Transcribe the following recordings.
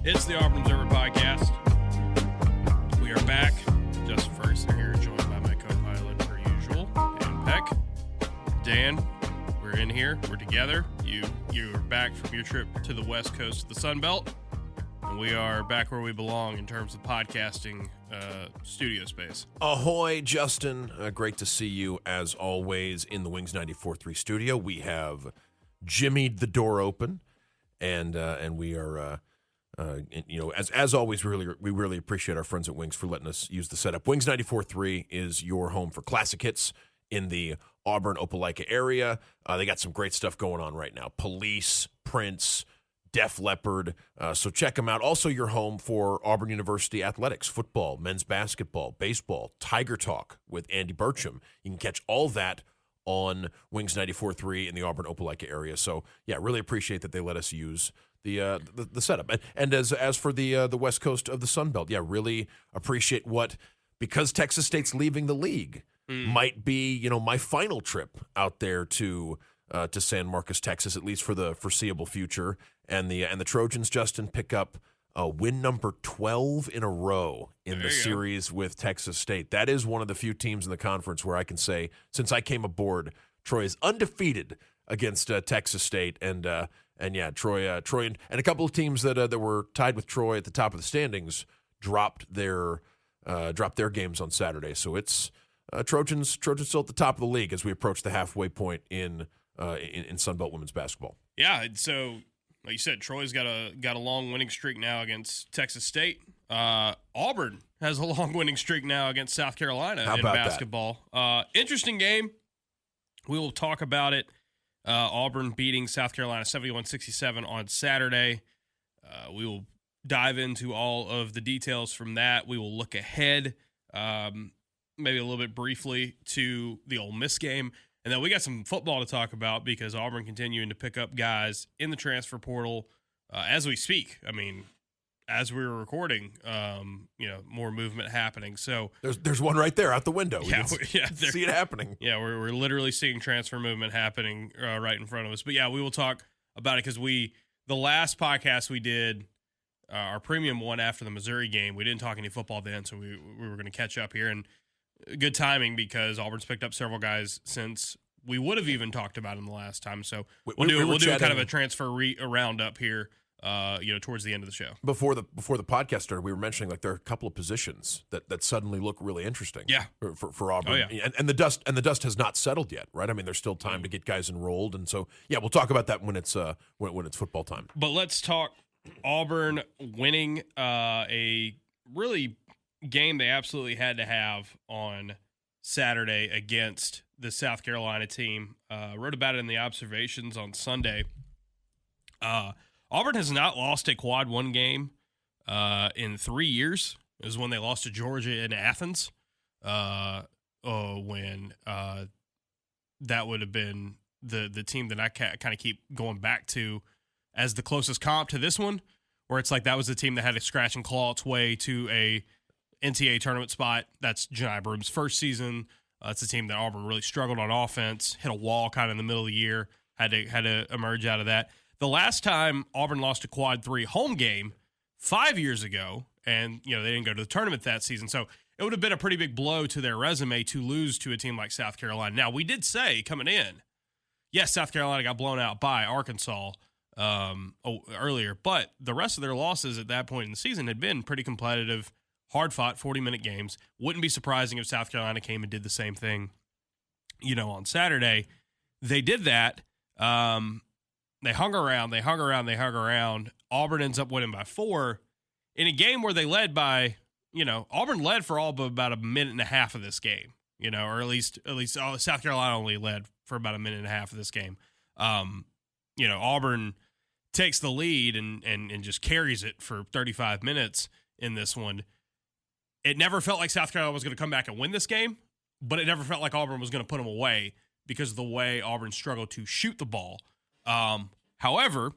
It's the Auburn Observer Podcast. We are back. Justin Ferguson here, joined by my co-pilot, per usual, Dan Peck. Dan, we're in here. We're together. You're back from your trip to the west coast of the Sun Belt, and we are back where we belong in terms of podcasting studio space. Ahoy, Justin. Great to see you, as always, in the Wings 94.3 studio. We have jimmied the door open, and we are... as always, we really appreciate our friends at Wings for letting us use the setup. Wings 94.3 is your home for classic hits in the Auburn, Opelika area. They got some great stuff going on right now. Police, Prince, Def Leppard. So check them out. Also your home for Auburn University athletics, football, men's basketball, baseball, Tiger Talk with Andy Burcham. You can catch all that on Wings 94.3 in the Auburn, Opelika area. So, yeah, really appreciate that they let us use the setup. And as for the west coast of the Sun Belt, yeah, really appreciate because Texas State's leaving the league, might be, my final trip out there to San Marcos, Texas, at least for the foreseeable future. And the Trojans, Justin, pick up win number 12 in a row in the series with Texas State. That is one of the few teams in the conference where I can say, since I came aboard, Troy is undefeated against Texas State. And yeah, Troy and a couple of teams that were tied with Troy at the top of the standings dropped their games on Saturday. So it's Trojans still at the top of the league as we approach the halfway point in Sun Belt women's basketball. Yeah, so like you said, Troy's got a long winning streak now against Texas State. Auburn has a long winning streak now against South Carolina in basketball. Interesting game. We will talk about it. Auburn beating South Carolina 71-67 on Saturday. We will dive into all of the details from that. We will look ahead, maybe a little bit briefly, to the Ole Miss game. And then we got some football to talk about because Auburn continuing to pick up guys in the transfer portal as we speak. I mean, as we were recording, more movement happening. So there's one right there out the window. Yeah, see it happening. Yeah, we're literally seeing transfer movement happening right in front of us. But yeah, we will talk about it because the last podcast we did, our premium one after the Missouri game, we didn't talk any football then, so we were going to catch up here. And good timing because Auburn's picked up several guys since we would have even talked about them the last time. So we'll do kind of a transfer roundup here. Towards the end of the show. Before the podcast started, we were mentioning like there are a couple of positions that suddenly look really interesting. Yeah. For Auburn. Oh, yeah. And the dust has not settled yet, right? I mean, there's still time to get guys enrolled, and so yeah, we'll talk about that when it's football time. But let's talk Auburn winning a really game they absolutely had to have on Saturday against the South Carolina team. Wrote about it in the observations on Sunday. Auburn has not lost a quad one game in 3 years. It was when they lost to Georgia in Athens, when that would have been the team that I kind of keep going back to as the closest comp to this one, where it's like that was the team that had to scratch and claw its way to a NCAA tournament spot. That's Johni Broom's first season. It's a team that Auburn really struggled on offense, hit a wall kind of in the middle of the year, had to emerge out of that. The last time Auburn lost a quad 3 home game 5 years ago, and they didn't go to the tournament that season, so it would have been a pretty big blow to their resume to lose to a team like South Carolina. Now, we did say coming in, yes, South Carolina got blown out by Arkansas earlier, but the rest of their losses at that point in the season had been pretty competitive, hard-fought, 40-minute games. Wouldn't be surprising if South Carolina came and did the same thing, on Saturday. They did that. They hung around. Auburn ends up winning by 4 in a game where they led by, Auburn led for all but about a minute and a half of this game, or at least South Carolina only led for about a minute and a half of this game. Auburn takes the lead and just carries it for 35 minutes in this one. It never felt like South Carolina was going to come back and win this game, but it never felt like Auburn was going to put them away because of the way Auburn struggled to shoot the ball. However,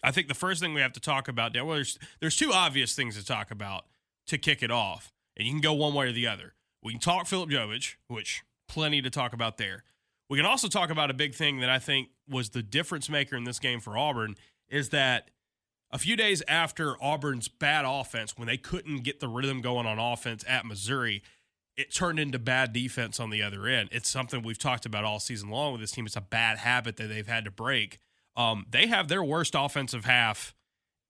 I think the first thing we have to talk about, there's two obvious things to talk about to kick it off, and you can go one way or the other. We can talk Filip Jović, which plenty to talk about there. We can also talk about a big thing that I think was the difference maker in this game for Auburn is that a few days after Auburn's bad offense, when they couldn't get the rhythm going on offense at Missouri, it turned into bad defense on the other end. It's something we've talked about all season long with this team. It's a bad habit that they've had to break. They have their worst offensive half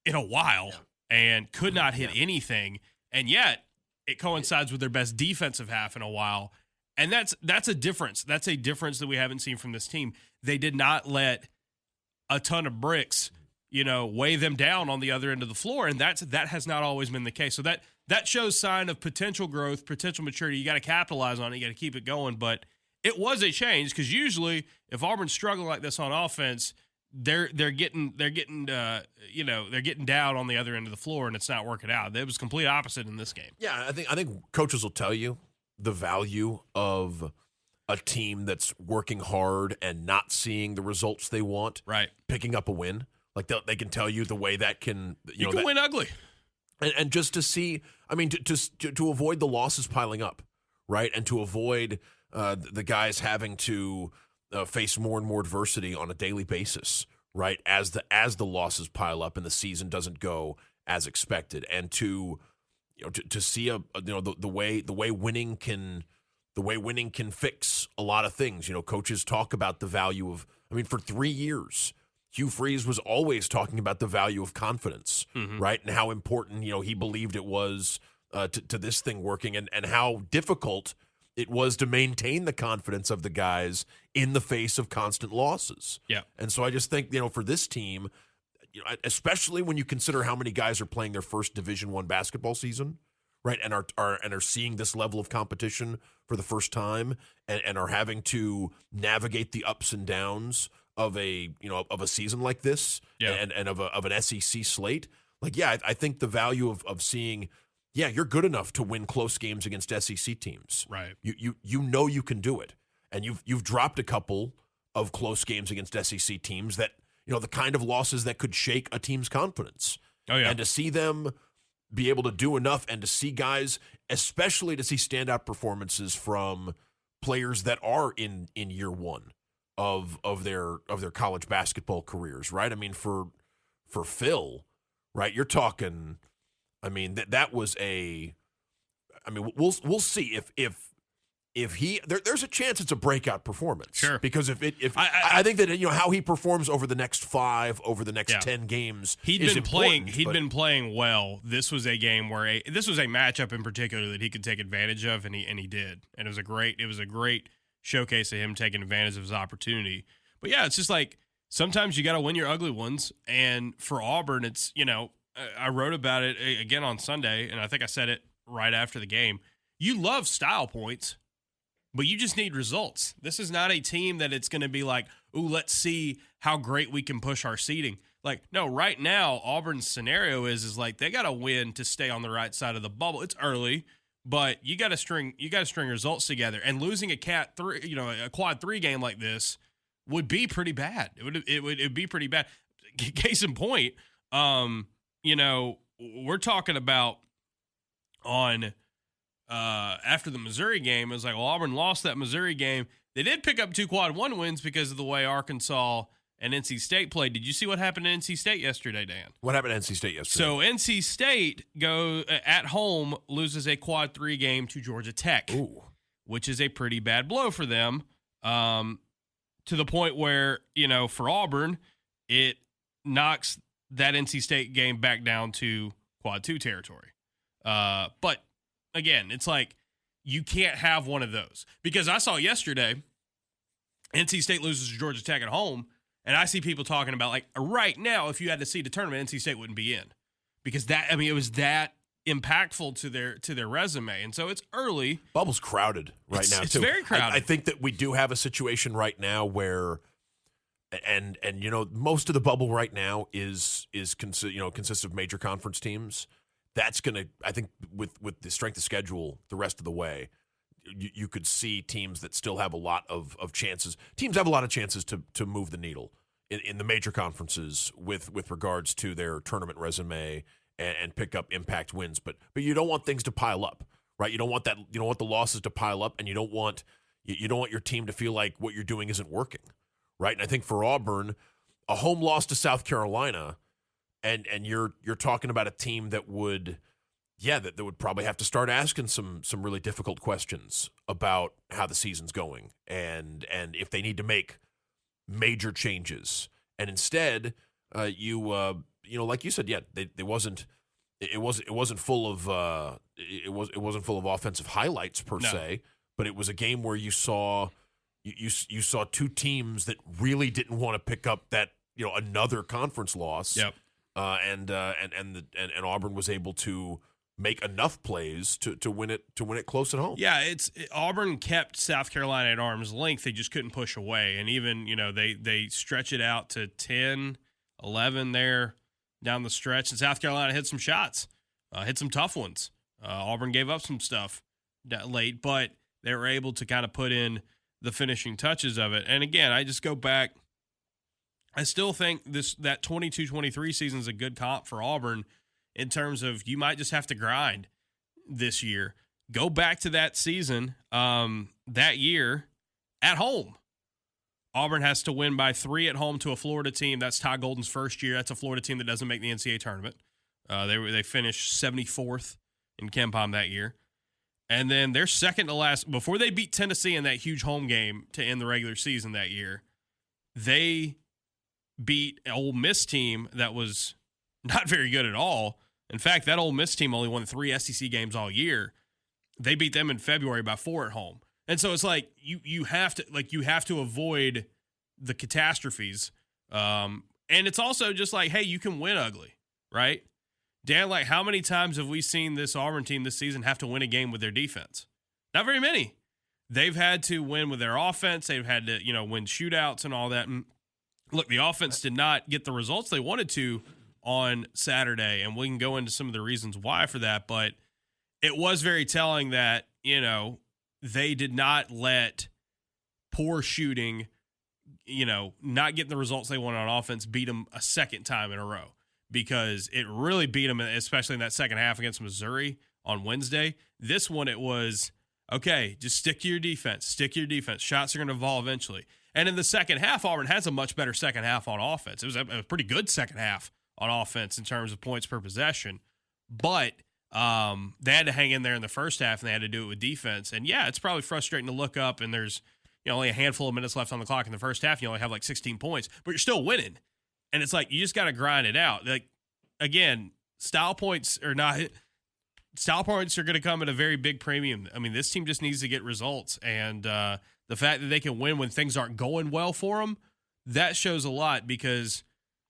in a while and could not hit anything, and yet it coincides with their best defensive half in a while, and that's a difference. That's a difference that we haven't seen from this team. They did not let a ton of bricks, weigh them down on the other end of the floor, and that has not always been the case. So that shows sign of potential growth, potential maturity. You got to capitalize on it. You got to keep it going, but it was a change because usually if Auburn's struggling like this on offense, they're getting down on the other end of the floor, and it's not working out. It was complete opposite in this game. Yeah, I think coaches will tell you the value of a team that's working hard and not seeing the results they want. Right, picking up a win, like they can tell you the way that can you can win ugly, and just to see. I mean, to avoid the losses piling up, right, and to avoid the guys having to face more and more adversity on a daily basis, right? As the losses pile up and the season doesn't go as expected, and to see the way winning can fix a lot of things. Coaches talk about the value of. I mean, for 3 years, Hugh Freeze was always talking about the value of confidence, right, and how important he believed it was to this thing working, and how difficult it was to maintain the confidence of the guys in the face of constant losses. Yeah. And so I just think, for this team, especially when you consider how many guys are playing their first Division I basketball season, right, and are seeing this level of competition for the first time, and are having to navigate the ups and downs of a season like this, and of an SEC slate. Like, I think the value of seeing, you're good enough to win close games against SEC teams. Right. You can do it. And you've dropped a couple of close games against SEC teams that, the kind of losses that could shake a team's confidence. Oh, yeah. And to see them be able to do enough, and to see guys, especially to see standout performances from players that are in year one of their college basketball careers, right? I mean, for Phil, right, you're talking, I mean, that was we'll see if he there's a chance it's a breakout performance. Sure. Because I think that how he performs over the next 5, over the next 10 games, He'd been playing well. This was a game where this was a matchup in particular that he could take advantage of, and he did. And it was a great showcase of him taking advantage of his opportunity. But it's just like sometimes you got to win your ugly ones, and for Auburn, it's I wrote about it again on Sunday, and I think I said it right after the game. You love style points, but you just need results. This is not a team that it's going to be like, ooh, let's see how great we can push our seeding. Like, no, right now, Auburn's scenario is like they got to win to stay on the right side of the bubble. It's early, but you got to string results together. And losing a quad 3 game like this would be pretty bad. It would be pretty bad. Case in point, we're talking about on after the Missouri game, it was like, well, Auburn lost that Missouri game. They did pick up 2 quad 1 wins because of the way Arkansas and NC State played. Did you see what happened to NC State yesterday, Dan? What happened to NC State yesterday? So NC State at home loses a quad 3 game to Georgia Tech, which is a pretty bad blow for them, to the point where, for Auburn, it knocks that NC State game back down to quad 2 territory. But again, it's like you can't have one of those, because I saw yesterday NC State loses to Georgia Tech at home, and I see people talking about, like, right now, if you had to seed the tournament, NC State wouldn't be in, because it was that impactful to their resume. And so it's early. Bubble's crowded right now, too. It's very crowded. I think that we do have a situation right now where, and most of the bubble right now consists of major conference teams. That's going to, I think, with the strength of schedule the rest of the way, you could see teams that still have a lot of chances. Teams have a lot of chances to move the needle in the major conferences with regards to their tournament resume and pick up impact wins. But you don't want things to pile up, right? You don't want that. You don't want the losses to pile up, and you don't want your team to feel like what you're doing isn't working, right? And I think for Auburn, a home loss to South Carolina and you're talking about a team that would, that would probably have to start asking some really difficult questions about how the season's going and if they need to make major changes. And instead, like you said, it wasn't full of it wasn't full of offensive highlights per se, but it was a game where you saw two teams that really didn't want to pick up that another conference loss. Yep. And Auburn was able to make enough plays to win it close at home. Yeah, Auburn kept South Carolina at arm's length. They just couldn't push away, and even they stretch it out to 10, 11 there down the stretch, and South Carolina hit some shots, hit some tough ones. Auburn gave up some stuff late, but they were able to kind of put in the finishing touches of it. And again, I just go back. I still think that 22-23 season is a good comp for Auburn in terms of you might just have to grind this year. Go back to that season that year at home. Auburn has to win by 3 at home to a Florida team. That's Todd Golden's first year. That's a Florida team that doesn't make the NCAA tournament. They finished 74th in KenPom that year. And then their second to last, before they beat Tennessee in that huge home game to end the regular season that year, they beat an Ole Miss team that was not very good at all. In fact, that Ole Miss team only won 3 SEC games all year. They beat them in February by 4 at home. And so it's like you have to avoid the catastrophes. And it's also just like, hey, you can win ugly, right? Dan, like, how many times have we seen this Auburn team this season have to win a game with their defense? Not very many. They've had to win with their offense. They've had to, win shootouts and all that. And look, the offense did not get the results they wanted to on Saturday, and we can go into some of the reasons why for that. But it was very telling that, they did not let poor shooting, not getting the results they wanted on offense beat them a second time in a row, because it really beat them, especially in that second half against Missouri on Wednesday. This one, it was, okay, just stick to your defense. Shots are going to fall eventually. And in the second half, Auburn has a much better second half on offense. It was a pretty good second half on offense in terms of points per possession. But they had to hang in there in the first half, and they had to do it with defense. And, yeah, it's probably frustrating to look up, and there's only a handful of minutes left on the clock in the first half. You only have like 16 points, but you're still winning. And it's like you just got to grind it out. Like, again, style points are going to come at a very big premium. I mean, this team just needs to get results. And the fact that they can win when things aren't going well for them, that shows a lot, because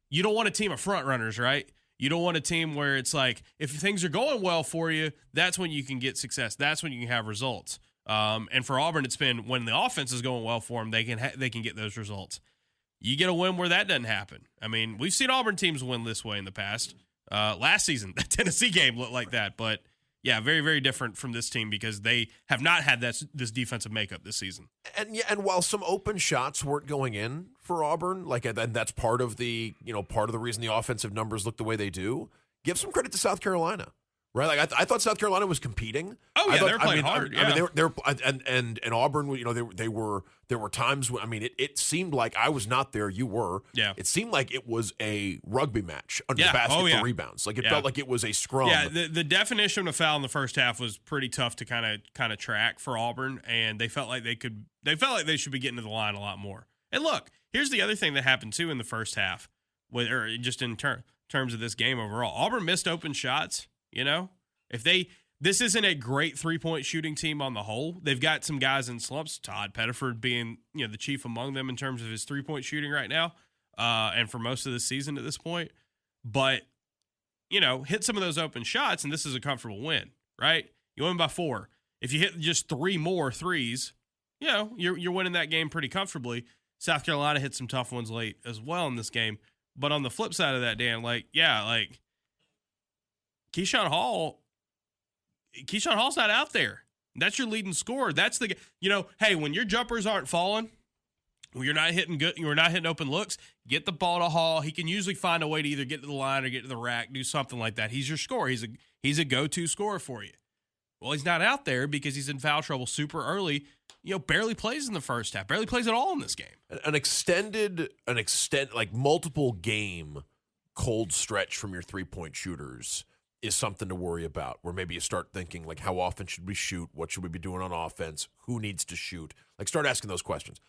you don't want a team of front runners, right? You don't want a team where it's like, if things are going well for you, that's when you can get success. That's when you can have results. And for Auburn, it's been when the offense is going well for them, they can get those results. You get a win where that doesn't happen. I mean, we've seen Auburn teams win this way in the past. Last season, the Tennessee game looked like that. But, yeah, very, very different from this team, because they have not had this defensive makeup this season. And while some open shots weren't going in for Auburn, and that's part of the reason the offensive numbers look the way they do, give some credit to South Carolina. Right, like I thought South Carolina was competing. Oh yeah, they were playing hard. I mean, they're and Auburn. There were times when it seemed like I was not there. You were. Yeah. It seemed like it was a rugby match under the basket for rebounds. Like it felt like it was a scrum. Yeah. The definition of foul in the first half was pretty tough to kind of track for Auburn, and they felt like they should be getting to the line a lot more. And look, here's the other thing that happened too in the first half, or just in terms of this game overall. Auburn missed open shots. This isn't a great 3-point shooting team on the whole. They've got some guys in slumps, Tahaad Pettiford being, the chief among them in terms of his 3-point shooting right now, and for most of the season at this point. But, hit some of those open shots, and this is a comfortable win, right? You win by 4. If you hit just 3 more threes, you're winning that game pretty comfortably. South Carolina hit some tough ones late as well in this game. But on the flip side of that, Dan, Keyshawn Hall's not out there. That's your leading scorer. That's the, hey, when your jumpers aren't falling, when you're not hitting open looks, get the ball to Hall. He can usually find a way to either get to the line or get to the rack, do something like that. He's your scorer. He's a go-to scorer for you. Well, he's not out there because he's in foul trouble super early. Barely plays in the first half. Barely plays at all in this game. An extended, multiple game cold stretch from your three-point shooters is something to worry about, where maybe you start thinking, like, how often should we shoot? What should we be doing on offense? Who needs to shoot? Like, start asking those questions.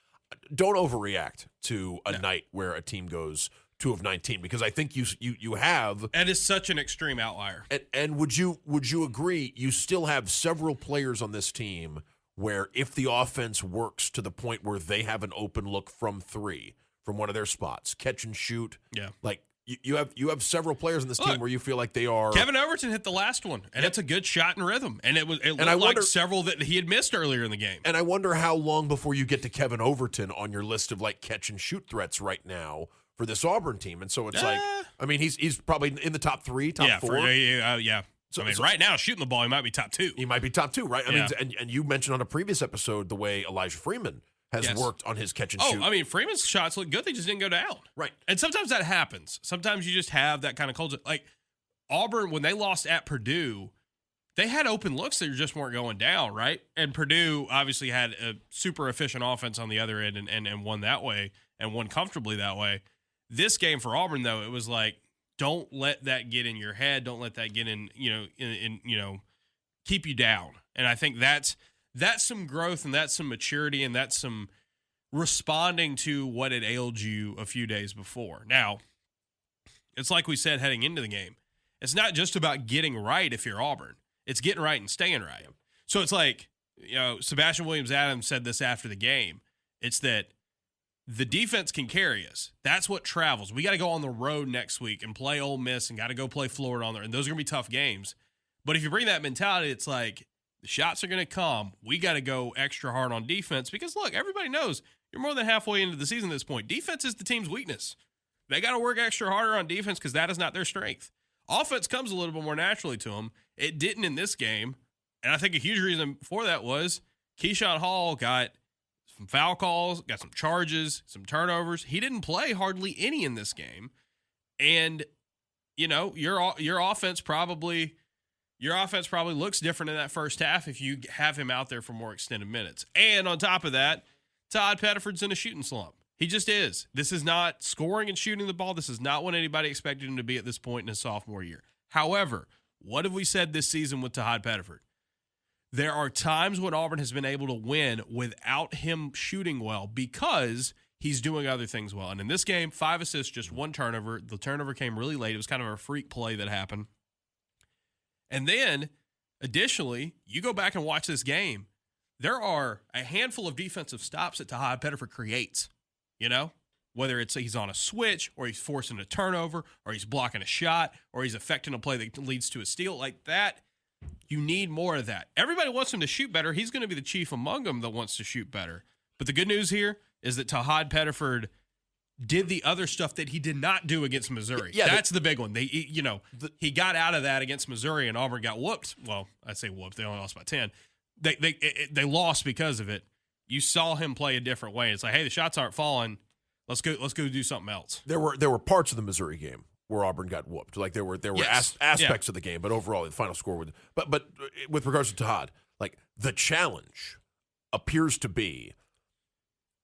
Don't overreact to a night where a team goes 2 of 19, because I think you have. That is such an extreme outlier. And would you agree you still have several players on this team where if the offense works to the point where they have an open look from 3, from one of their spots, catch and shoot, like you have several players on this team where you feel like they are. Kevin Overton hit the last one, and it's a good shot and rhythm, and it looked like several that he had missed earlier in the game. And I wonder how long before you get to Kevin Overton on your list of like catch and shoot threats right now for this Auburn team. And so it's like, I mean, he's probably in the top 3, top 4. Yeah. So, right now, shooting the ball, he might be top 2. He might be top 2, right? I mean, and you mentioned on a previous episode the way Elijah Freeman has worked on his catch and shoot. I mean, Freeman's shots look good. They just didn't go down. Right. And sometimes that happens. Sometimes you just have that kind of culture. Like Auburn, when they lost at Purdue, they had open looks that just weren't going down, right? And Purdue obviously had a super efficient offense on the other end and won that way and won comfortably that way. This game for Auburn, though, it was like, don't let that get in your head. Don't let that get in keep you down. And I think that's some growth, and that's some maturity, and that's some responding to what had ailed you a few days before. Now, it's like we said heading into the game. It's not just about getting right if you're Auburn. It's getting right and staying right. So it's like, Sebastian Williams-Adams said this after the game. It's that the defense can carry us. That's what travels. We got to go on the road next week and play Ole Miss and got to go play Florida on there. And those are going to be tough games. But if you bring that mentality, it's like the shots are going to come. We got to go extra hard on defense because, look, everybody knows you're more than halfway into the season at this point. Defense is the team's weakness. They got to work extra harder on defense because that is not their strength. Offense comes a little bit more naturally to them. It didn't in this game. And I think a huge reason for that was Keyshawn Hall got some foul calls, got some charges, some turnovers. He didn't play hardly any in this game. And, your offense probably looks different in that first half if you have him out there for more extended minutes. And on top of that, Tahaad Pettiford's in a shooting slump. He just is. This is not scoring and shooting the ball. This is not what anybody expected him to be at this point in his sophomore year. However, what have we said this season with Tahaad Pettiford? There are times when Auburn has been able to win without him shooting well because he's doing other things well. And in this game, 5 assists, just 1 turnover. The turnover came really late. It was kind of a freak play that happened. And then, additionally, you go back and watch this game, there are a handful of defensive stops that Tahaad Pettiford creates, whether it's he's on a switch or he's forcing a turnover or he's blocking a shot or he's affecting a play that leads to a steal like that. You need more of that. Everybody wants him to shoot better. He's going to be the chief among them that wants to shoot better. But the good news here is that Tahaad Pettiford did the other stuff that he did not do against Missouri. Yeah, that's the big one. He got out of that against Missouri, and Auburn got whooped. Well, I say whooped. They only lost by 10. They lost because of it. You saw him play a different way. It's like, hey, the shots aren't falling. Let's go do something else. There were parts of the Missouri game where Auburn got whooped. Like there were aspects of the game, but overall the final score would. But with regards to Tahaad, like the challenge appears to be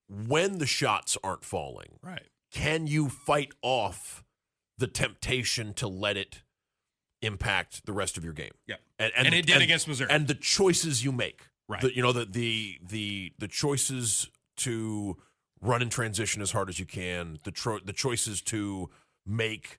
when the shots aren't falling. Right. Can you fight off the temptation to let it impact the rest of your game? Yeah. And it did against Missouri. And the choices you make. Right. The choices to run in transition as hard as you can, the choices to make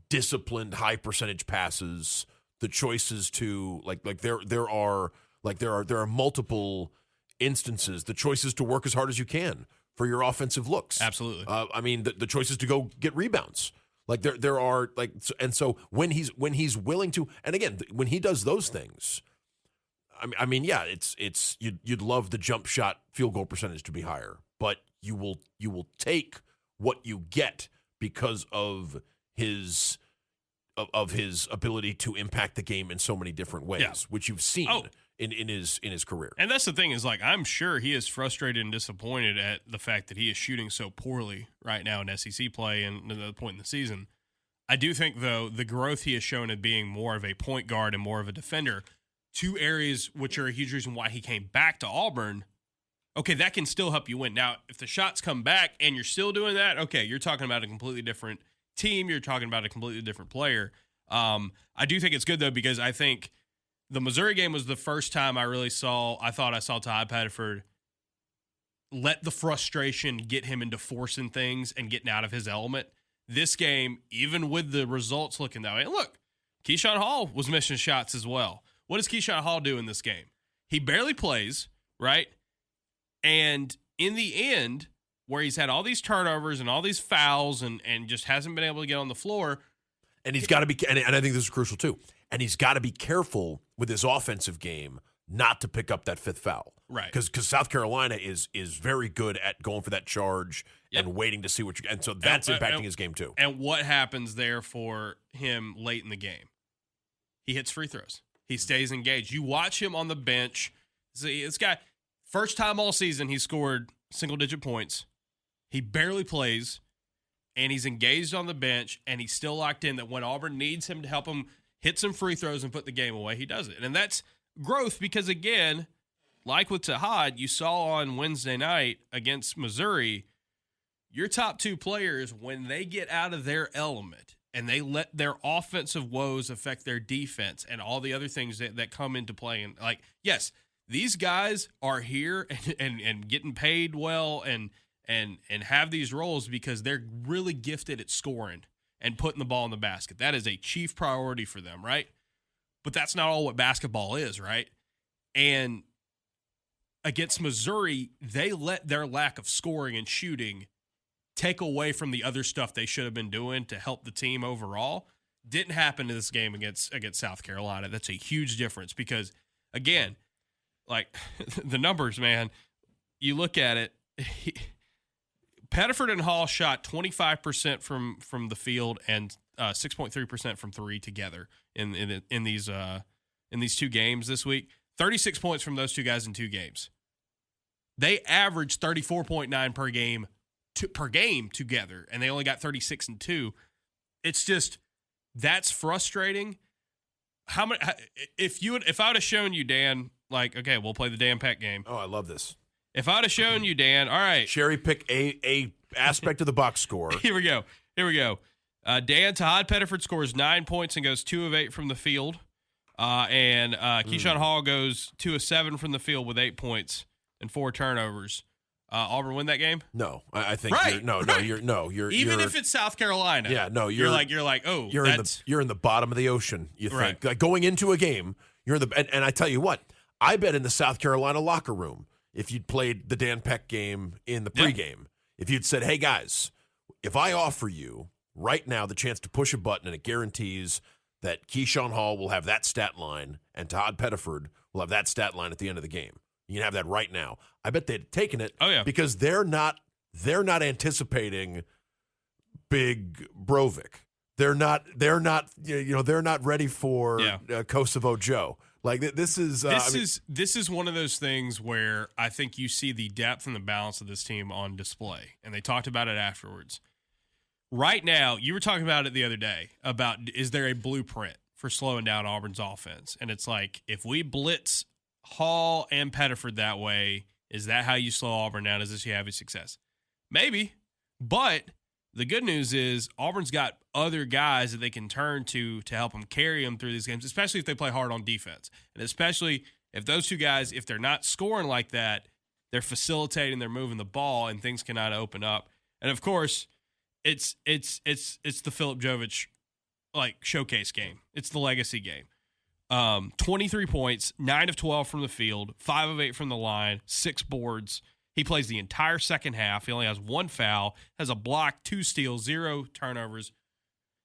disciplined high percentage passes, the choices to there are multiple instances, the choices to work as hard as you can for your offensive looks. Absolutely. The choices to go get rebounds. Like there are and so when he's willing to, and again when he does those things, I mean yeah, it's you'd love the jump shot field goal percentage to be higher, but you will take what you get because of his ability to impact the game in so many different ways, which you've seen in his career. And that's the thing is, like, I'm sure he is frustrated and disappointed at the fact that he is shooting so poorly right now in SEC play and at the point in the season. I do think, though, the growth he has shown in being more of a point guard and more of a defender, 2 areas which are a huge reason why he came back to Auburn. Okay, that can still help you win. Now, if the shots come back and you're still doing that, okay, you're talking about a completely different team. You're talking about a completely different player. I do think it's good, though, because I think the Missouri game was the first time I thought I saw Tahaad Pettiford let the frustration get him into forcing things and getting out of his element. This game, even with the results looking that way, and look, Keyshawn Hall was missing shots as well. What does Keyshawn Hall do in this game? He barely plays, right? And in the end, where he's had all these turnovers and all these fouls and just hasn't been able to get on the floor. And he's got to be, and I think this is crucial too, and he's got to be careful with his offensive game not to pick up that fifth foul. Right. Because South Carolina is very good at going for that charge and waiting to see and so that's impacting his game too. And what happens there for him late in the game? He hits free throws. He stays engaged. You watch him on the bench. See, this guy, first time all season, he scored single-digit points. He barely plays, and he's engaged on the bench, and he's still locked in that when Auburn needs him to help him hit some free throws and put the game away, he does it. And that's growth because, again, like with Tahaad, you saw on Wednesday night against Missouri, your top two players, when they get out of their element and they let their offensive woes affect their defense and all the other things that come into play, and like, yes, these guys are here and getting paid well and have these roles because they're really gifted at scoring and putting the ball in the basket. That is a chief priority for them, right? But that's not all what basketball is, right? And against Missouri, they let their lack of scoring and shooting take away from the other stuff they should have been doing to help the team overall. Didn't happen in this game against South Carolina. That's a huge difference because, again, like the numbers, man, you look at it, Pettiford and Hall shot 25% from the field and 6.3% from three together in these two games this week. 36 points from those two guys in two games. They averaged 34.9 per game together, and they only got 36 and 2. It's just that's frustrating. If I would have shown you, Dan, like, okay, we'll play the Dan Peck game. Oh, I love this. If I would have shown you, Dan, all right, cherry pick a aspect of the box score. Here we go. Dan, Tahaad Pettiford scores 9 points and goes 2 of 8 from the field. And Keyshawn Hall goes 2 of 7 from the field with 8 points and 4 turnovers. Auburn win that game? No, I think right. You're even if it's South Carolina. Yeah, no, you're like oh, you're in the bottom of the ocean. You think right. Like going into a game, you're in the and I tell you what, I bet in the South Carolina locker room, if you'd played the Dan Peck game in the pregame, if you'd said, "Hey guys, if I offer you right now the chance to push a button and it guarantees that Keyshawn Hall will have that stat line and Tahaad Pettiford will have that stat line at the end of the game. You can have that right now." I bet they'd taken it. Oh, yeah. Because they're not anticipating big Brovik. They're not ready for Kosovo Joe. Like this is one of those things where I think you see the depth and the balance of this team on display, and they talked about it afterwards. Right now, you were talking about it the other day about is there a blueprint for slowing down Auburn's offense? And it's like, if we blitz Hall and Pettiford that way, is that how you slow Auburn down? Is this you have a success? Maybe, but the good news is Auburn's got other guys that they can turn to help them carry them through these games, especially if they play hard on defense. And especially if those two guys, if they're not scoring like that, they're facilitating, they're moving the ball, and things cannot open up. And of course, it's the Filip Jović like showcase game. It's the legacy game. 23 points, 9 of 12 from the field, 5 of 8 from the line, 6 boards. He plays the entire second half. He only has 1 foul, has a block, 2 steals, 0 turnovers.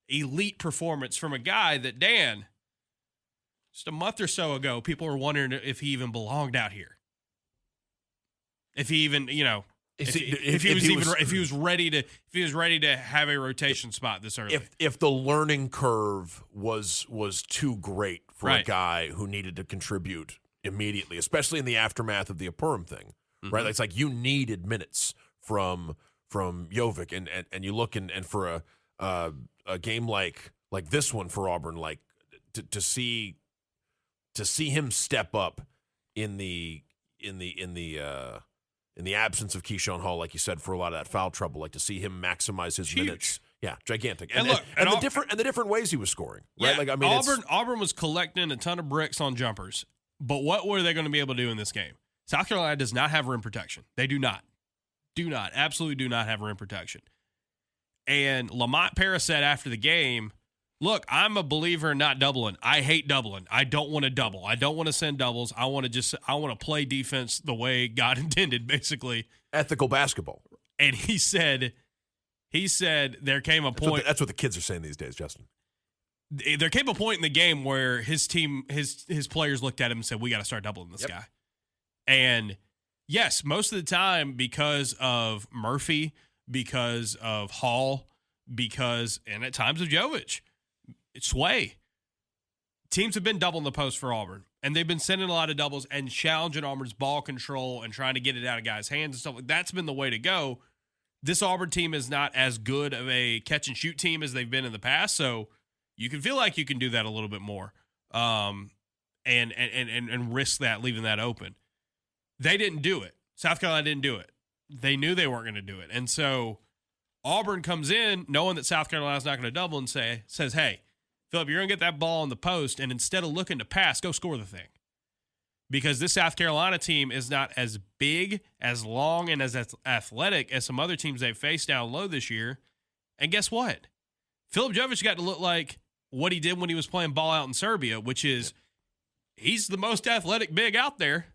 Elite performance from a guy that, Dan, just a month or so ago, people were wondering if he even belonged out here. If he even, if he was ready to have a rotation spot this early. If the learning curve was too great for right. a guy who needed to contribute immediately, especially in the aftermath of the Apurum thing, right? It's like you needed minutes from Jović, and you look and for a game like this one for Auburn, like to see him step up in the absence of Keyshawn Hall, like you said, for a lot of that foul trouble, like to see him maximize his minutes Yeah, gigantic. And look, the different ways he was scoring, right? Yeah, Like I mean, Auburn was collecting a ton of bricks on jumpers, but what were they going to be able to do in this game? South Carolina does not have rim protection. They do not, absolutely do not have rim protection. And Lamont Paris said after the game, "Look, I'm a believer in not doubling. I hate doubling. I don't want to double. I don't want to send doubles. I want to play defense the way God intended, basically ethical basketball." And he said there came a point. That's what the kids are saying these days, Justin. There came a point in the game where his team, his players looked at him and said, "We got to start doubling this guy." And yes, most of the time because of Murphy, because of Hall, and at times of Jović, Sway. Teams have been doubling the post for Auburn, and they've been sending a lot of doubles and challenging Auburn's ball control and trying to get it out of guys' hands and stuff. That's been the way to go. This Auburn team is not as good of a catch and shoot team as they've been in the past, so you can feel like you can do that a little bit more, and risk that, leaving that open. They didn't do it. South Carolina didn't do it. They knew they weren't going to do it, and so Auburn comes in knowing that South Carolina's not going to double and says, "Hey, Philip, you're going to get that ball in the post, and instead of looking to pass, go score the thing." Because this South Carolina team is not as big, as long, and as athletic as some other teams they've faced down low this year. And guess what? Filip Jović got to look like what he did when he was playing ball out in Serbia, which is he's the most athletic big out there.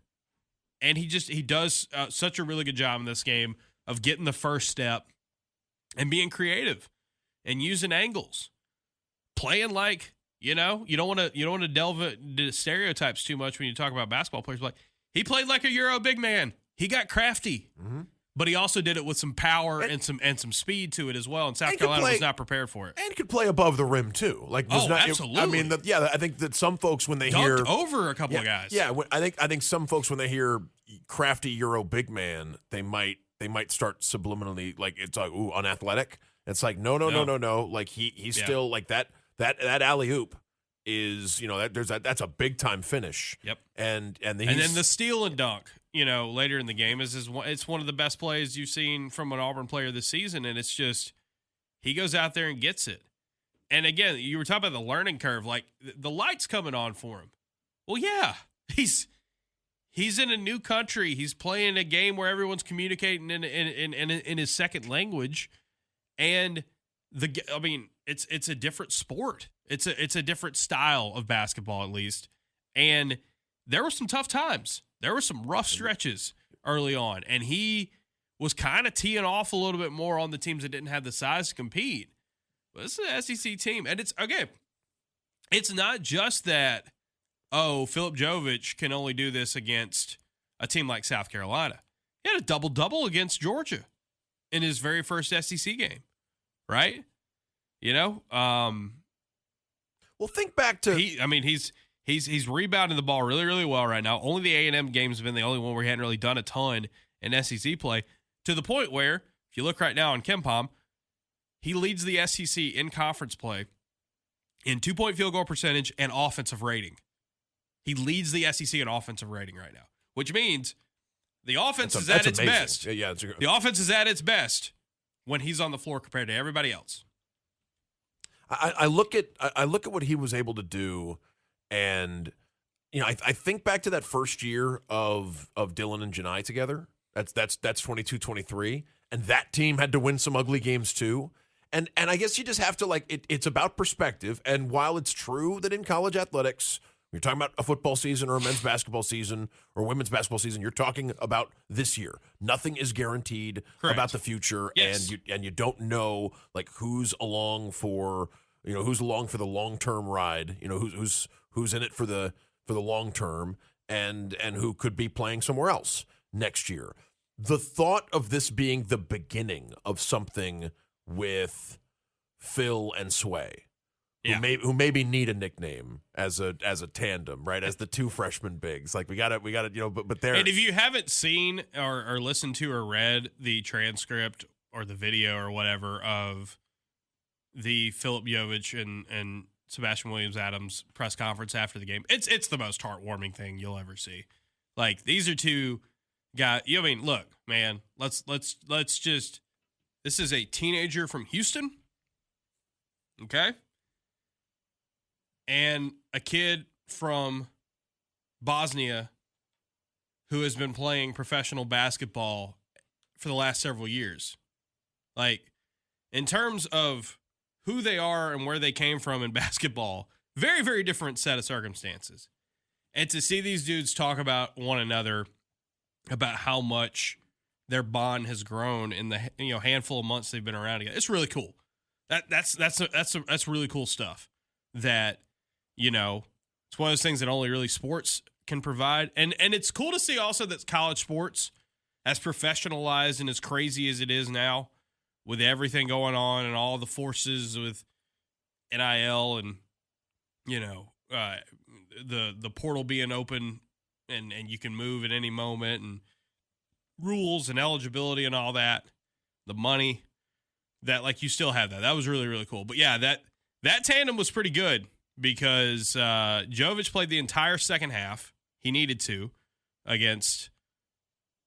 And he does such a really good job in this game of getting the first step and being creative and using angles. Playing like, you don't want to delve into stereotypes too much when you talk about basketball players. Like, he played like a Euro big man. He got crafty, but he also did it with some power and some speed to it as well. And South Carolina was not prepared for it. And could play above the rim too. Absolutely. I mean, I think that some folks when they dunked over a couple of guys. Yeah, I think some folks when they hear crafty Euro big man, they might start subliminally like it's like unathletic. It's like no. Like he's still like that. That alley oop is, that's a big time finish. Yep. And then the steal and dunk, later in the game it's one of the best plays you've seen from an Auburn player this season, and it's just he goes out there and gets it. And again, you were talking about the learning curve, like the light's coming on for him. Well, yeah, he's in a new country. He's playing a game where everyone's communicating in his second language, and it's a different sport. It's a different style of basketball, at least. And there were some tough times. There were some rough stretches early on, and he was kind of teeing off a little bit more on the teams that didn't have the size to compete. But this is an SEC team, and it's not just that, Filip Jović can only do this against a team like South Carolina. He had a double-double against Georgia in his very first SEC game, right? Well, think back to he's rebounding the ball really, really well right now. Only the A&M games have been the only one where he hadn't really done a ton in SEC play, to the point where, if you look right now on KenPom, he leads the SEC in conference play in 2-point field goal percentage and offensive rating. He leads the SEC in offensive rating right now, which means the offense is at its best. Yeah, the offense is at its best when he's on the floor compared to everybody else. I look at what he was able to do, and I think back to that first year of Dylan and Janai together. That's 22-23, and that team had to win some ugly games too. And I guess you just have to it's about perspective. And while it's true that in college athletics, you're talking about a football season or a men's basketball season or women's basketball season, you're talking about this year. Nothing is guaranteed about the future, yes. and you don't know who's along for the long term ride. Who's in it for the long term, and who could be playing somewhere else next year. The thought of this being the beginning of something with Phil and Sway. Who maybe need a nickname as a tandem, right? As the two freshman bigs, we got it, but they're. And if you haven't seen or listened to or read the transcript or the video or whatever of the Filip Jović and Sebastian Williams-Adams press conference after the game, it's the most heartwarming thing you'll ever see. These are two guys. Look, man, let's just. This is a teenager from Houston Okay? And a kid from Bosnia who has been playing professional basketball for the last several years. Like, in terms of who they are and where they came from in basketball, very, very different set of circumstances. And to see these dudes talk about one another, about how much their bond has grown in the handful of months they've been around together, it's really cool. That's really cool stuff. That, it's one of those things that only really sports can provide. And it's cool to see also that college sports, as professionalized and as crazy as it is now, with everything going on and all the forces with NIL and, the portal being open and you can move at any moment and rules and eligibility and all that, the money, that like you still have that. That was really, really cool. But yeah, that tandem was pretty good because Jović played the entire second half. He needed to against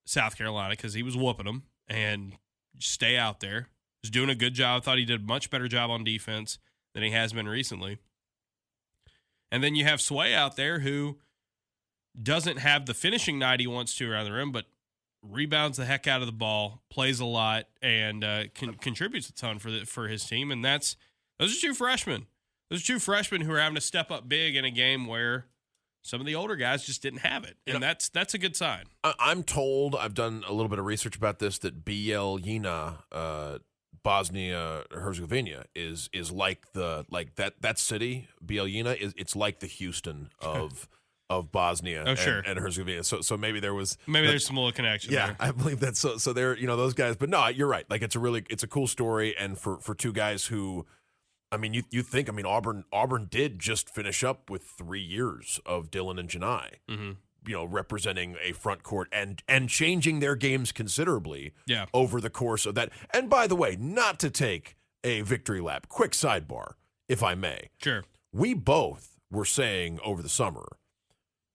South Carolina because he was whooping them and stay out there. Was doing a good job. I thought he did a much better job on defense than he has been recently. And then you have Sway out there who doesn't have the finishing night he wants to around the rim, but rebounds the heck out of the ball, plays a lot, and contributes a ton for his team. And those are two freshmen. Those are two freshmen who are having to step up big in a game where some of the older guys just didn't have it. And that's a good sign. I'm told, I've done a little bit of research about this, that Bijeljina, Bosnia Herzegovina is like that city. Bijeljina it's like the Houston of Bosnia and Herzegovina. So maybe there's some little connection. Yeah, there. I believe that's so they're those guys. But no, you're right. Like it's a cool story, and for two guys who, I mean, you think, I mean, Auburn did just finish up with 3 years of Dylan and Janai. Mm-hmm. Representing a front court and changing their games considerably over the course of that. And by the way, not to take a victory lap, quick sidebar, if I may. Sure. We both were saying over the summer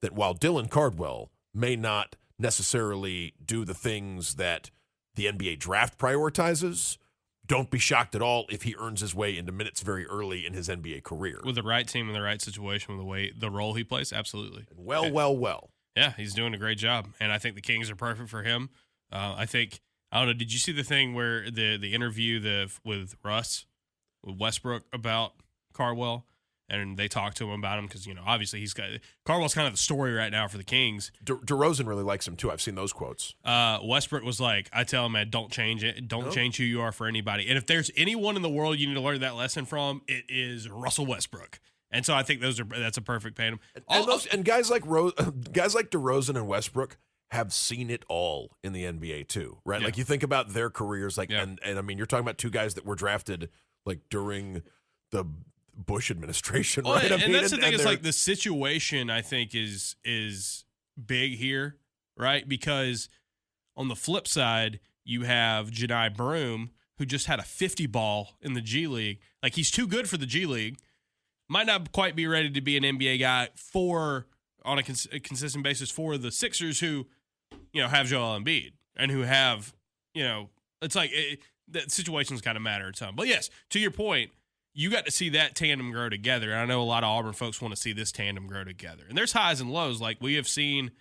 that while Dylan Cardwell may not necessarily do the things that the NBA draft prioritizes, don't be shocked at all if he earns his way into minutes very early in his NBA career. With the right team in the right situation, with the role he plays, absolutely. Well. Yeah, he's doing a great job, and I think the Kings are perfect for him. I don't know, did you see the thing where the interview with Westbrook about Cardwell? And they talked to him about him because, obviously Cardwell's kind of the story right now for the Kings. DeRozan really likes him, too. I've seen those quotes. Westbrook was like, I tell him, man, don't change it. Don't change who you are for anybody. And if there's anyone in the world you need to learn that lesson from, it is Russell Westbrook. And so I think that's a perfect tandem. And guys like DeRozan and Westbrook have seen it all in the NBA too, right? Yeah. Like you think about their careers, and I mean, you're talking about two guys that were drafted like during the Bush administration, right? And that's the thing is like the situation I think is big here, right? Because on the flip side, you have Janai Broome, who just had a 50 ball in the G League. Like he's too good for the G League. Might not quite be ready to be an NBA guy on a consistent basis for the Sixers who, have Joel Embiid and who have, it's like the situations kind of matter at some. But yes, to your point, you got to see that tandem grow together. And I know a lot of Auburn folks want to see this tandem grow together. And there's highs and lows. Like we have seen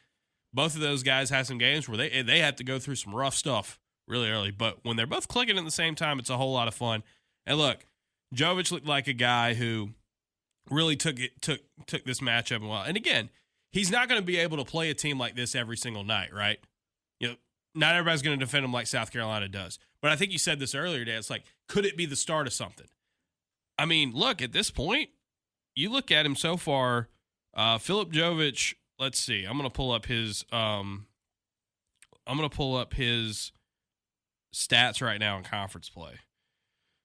both of those guys have some games where they have to go through some rough stuff really early. But when they're both clicking at the same time, it's a whole lot of fun. And look, Jović looked like a guy who really took this matchup well. And again, he's not going to be able to play a team like this every single night, right? Not everybody's going to defend him like South Carolina does. But I think you said this earlier today. It's like, could it be the start of something? I mean, look, at this point, you look at him so far, Filip Jović, let's see. I'm going to pull up his stats right now in conference play.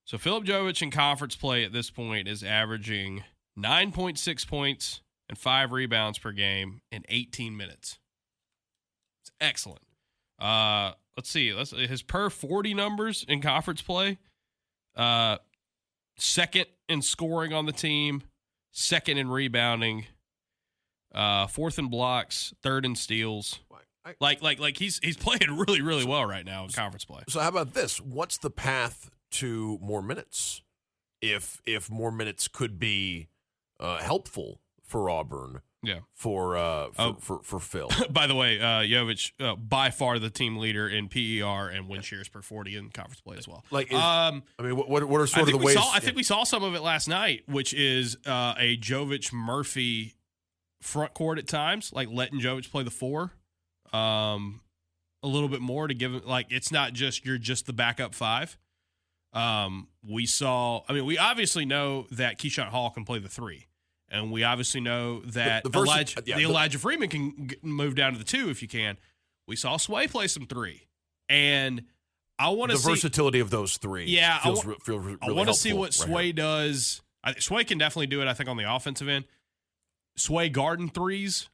So Filip Jović in conference play at this point is averaging 9.6 points and 5 rebounds per game in 18 minutes. It's excellent. Let's see. His per 40 numbers in conference play. Second in scoring on the team, second in rebounding, fourth in blocks, third in steals. Like he's playing really, really well right now in conference play. So how about this? What's the path to more minutes? if more minutes could be helpful for Auburn. Yeah. For Phil. By the way, Jović by far the team leader in PER and win shares per 40 in conference play as well. What are sort of the ways? I think we saw some of it last night, which is a Jović Murphy front court at times, like letting Jović play the 4 a little bit more to give him, like, it's not just you're just the backup 5. We obviously know that Keyshawn Hall can play the 3. And we obviously know that Elijah Freeman can move down to the 2 if you can. We saw Sway play some 3. And I want to see the versatility of those 3. Yeah, feels really I want to see what right Sway does. Sway can definitely do it, I think, on the offensive end. Sway guarding 3s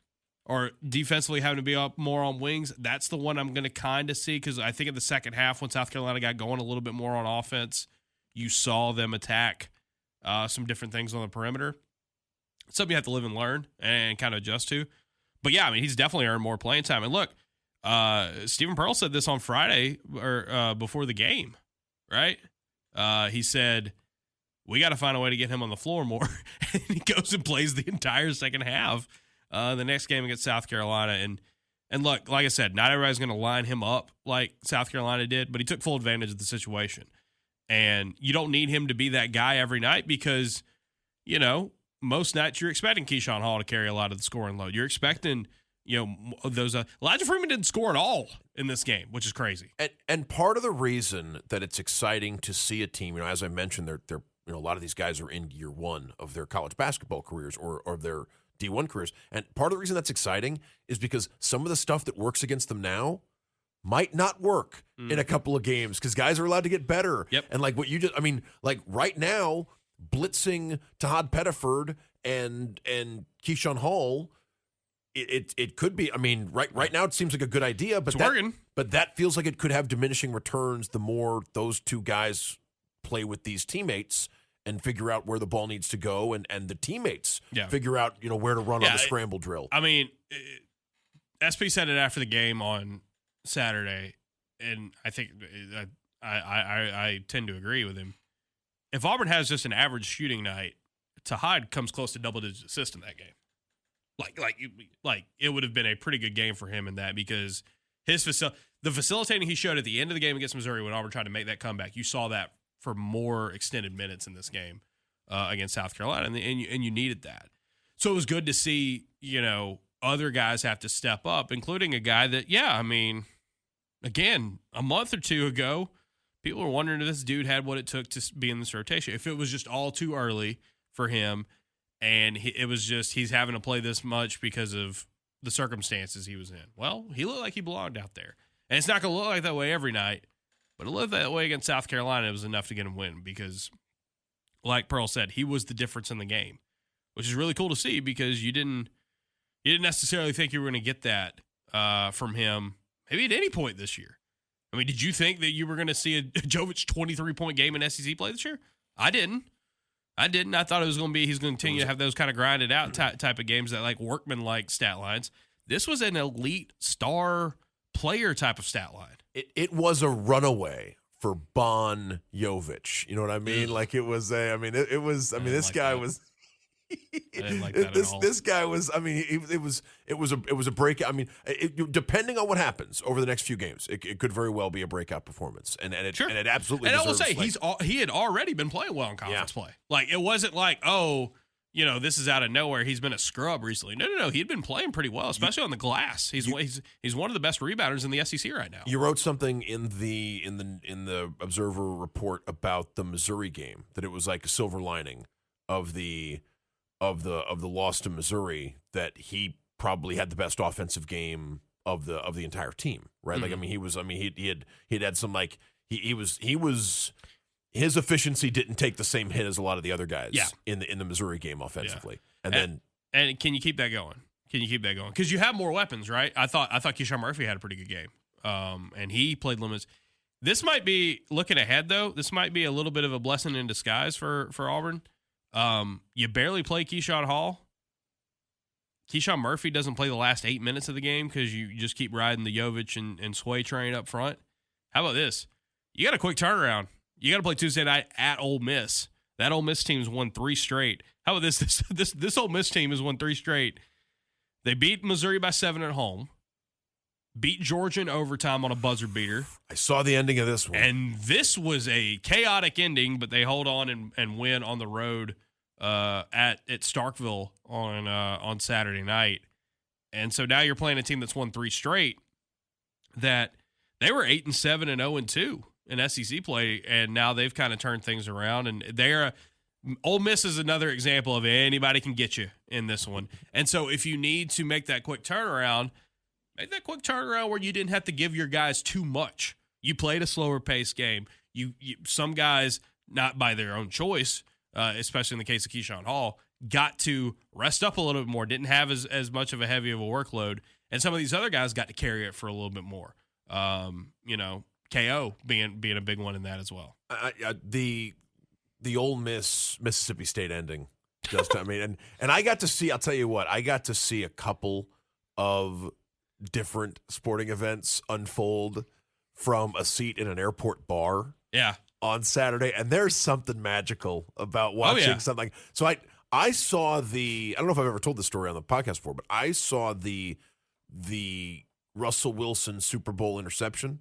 or defensively having to be up more on wings, that's the one I'm going to kind of see, because I think in the second half when South Carolina got going a little bit more on offense, you saw them attack some different things on the perimeter. Something you have to live and learn and kind of adjust to. But, yeah, I mean, he's definitely earned more playing time. And, look, Stephen Pearl said this on Friday or before the game, right? He said, we got to find a way to get him on the floor more. And he goes and plays the entire second half the next game against South Carolina. And, look, like I said, not everybody's going to line him up like South Carolina did, but he took full advantage of the situation. And you don't need him to be that guy every night because, you know, most nights you're expecting Keyshawn Hall to carry a lot of the scoring load. You're expecting, those Elijah Freeman didn't score at all in this game, which is crazy. And part of the reason that it's exciting to see a team, as I mentioned, they're a lot of these guys are in year 1 of their college basketball careers or their D1 careers. And part of the reason that's exciting is because some of the stuff that works against them now might not work in a couple of games because guys are allowed to get better. Yep. And like what you just, right now, blitzing Tahaad Pettiford and Keyshawn Hall, it could be. I mean, right now it seems like a good idea, but that feels like it could have diminishing returns the more those two guys play with these teammates and figure out where the ball needs to go, and the teammates figure out where to run on the scramble drill. I mean, SP said it after the game on Saturday, and I think I tend to agree with him. If Auburn has just an average shooting night, Tahaad comes close to double-digit assists in that game. Like it would have been a pretty good game for him in that because the facilitating he showed at the end of the game against Missouri when Auburn tried to make that comeback, you saw that for more extended minutes in this game against South Carolina, and you needed that. So it was good to see other guys have to step up, including a guy that again a month or two ago, people were wondering if this dude had what it took to be in this rotation. If it was just all too early for him, and it was just he's having to play this much because of the circumstances he was in. Well, he looked like he belonged out there. And it's not going to look like that way every night, but it looked that way against South Carolina. It was enough to get him win because, like Pearl said, he was the difference in the game, which is really cool to see because you didn't necessarily think you were going to get that from him maybe at any point this year. I mean, did you think that you were going to see a Jović 23-point game in SEC play this year? I didn't. I thought it was going to be he's going to continue to have those kind of grinded out type of games that like workman-like stat lines. This was an elite star player type of stat line. It was a runaway for Bon Jović. You know what I mean? Like it was this guy was. I didn't like that at all. This guy was. I mean, it was a breakout. I mean, depending on what happens over the next few games, it could very well be a breakout performance, and it absolutely. And I will deserves, say he had already been playing well in conference play. Like it wasn't like this is out of nowhere. He's been a scrub recently. No. He had been playing pretty well, especially on the glass. He's one of the best rebounders in the SEC right now. You wrote something in the Observer report about the Missouri game that it was like a silver lining of the loss to Missouri that he probably had the best offensive game of the entire team, right? Mm-hmm. Like he had some like he was his efficiency didn't take the same hit as a lot of the other guys in the Missouri game offensively. Yeah. And can you keep that going? Because you have more weapons, right? I thought Keyshawn Murphy had a pretty good game. And he played limits. This might be looking ahead though. This might be a little bit of a blessing in disguise for Auburn. You barely play Keyshawn Hall. Keyshawn Murphy doesn't play the last 8 minutes of the game because you just keep riding the Jović and Sway train up front. How about this? You got a quick turnaround. You got to play Tuesday night at Ole Miss. That Ole Miss team's won 3 straight. How about this? This Ole Miss team has won 3 straight. They beat Missouri by 7 at home. Beat Georgia in overtime on a buzzer beater. I saw the ending of this one. And this was a chaotic ending, but they hold on and win on the road at Starkville on Saturday night. And so now you're playing a team that's won 3 straight. That they were 8-7 and 0-2 in SEC play, and now they've kind of turned things around. And Ole Miss is another example of anybody can get you in this one. And so if you need to make that quick turnaround, make that quick turnaround where you didn't have to give your guys too much. You played a slower paced game. You some guys, not by their own choice, especially in the case of Keyshawn Hall, got to rest up a little bit more, didn't have as much of a heavy of a workload. And some of these other guys got to carry it for a little bit more. KO being a big one in that as well. The Ole Miss Mississippi State ending, just and I got to see. I'll tell you what, I got to see a couple of different sporting events unfold from a seat in an airport bar. Yeah. On Saturday, and there's something magical about watching something. So I saw I don't know if I've ever told this story on the podcast before, but I saw the Russell Wilson Super Bowl interception,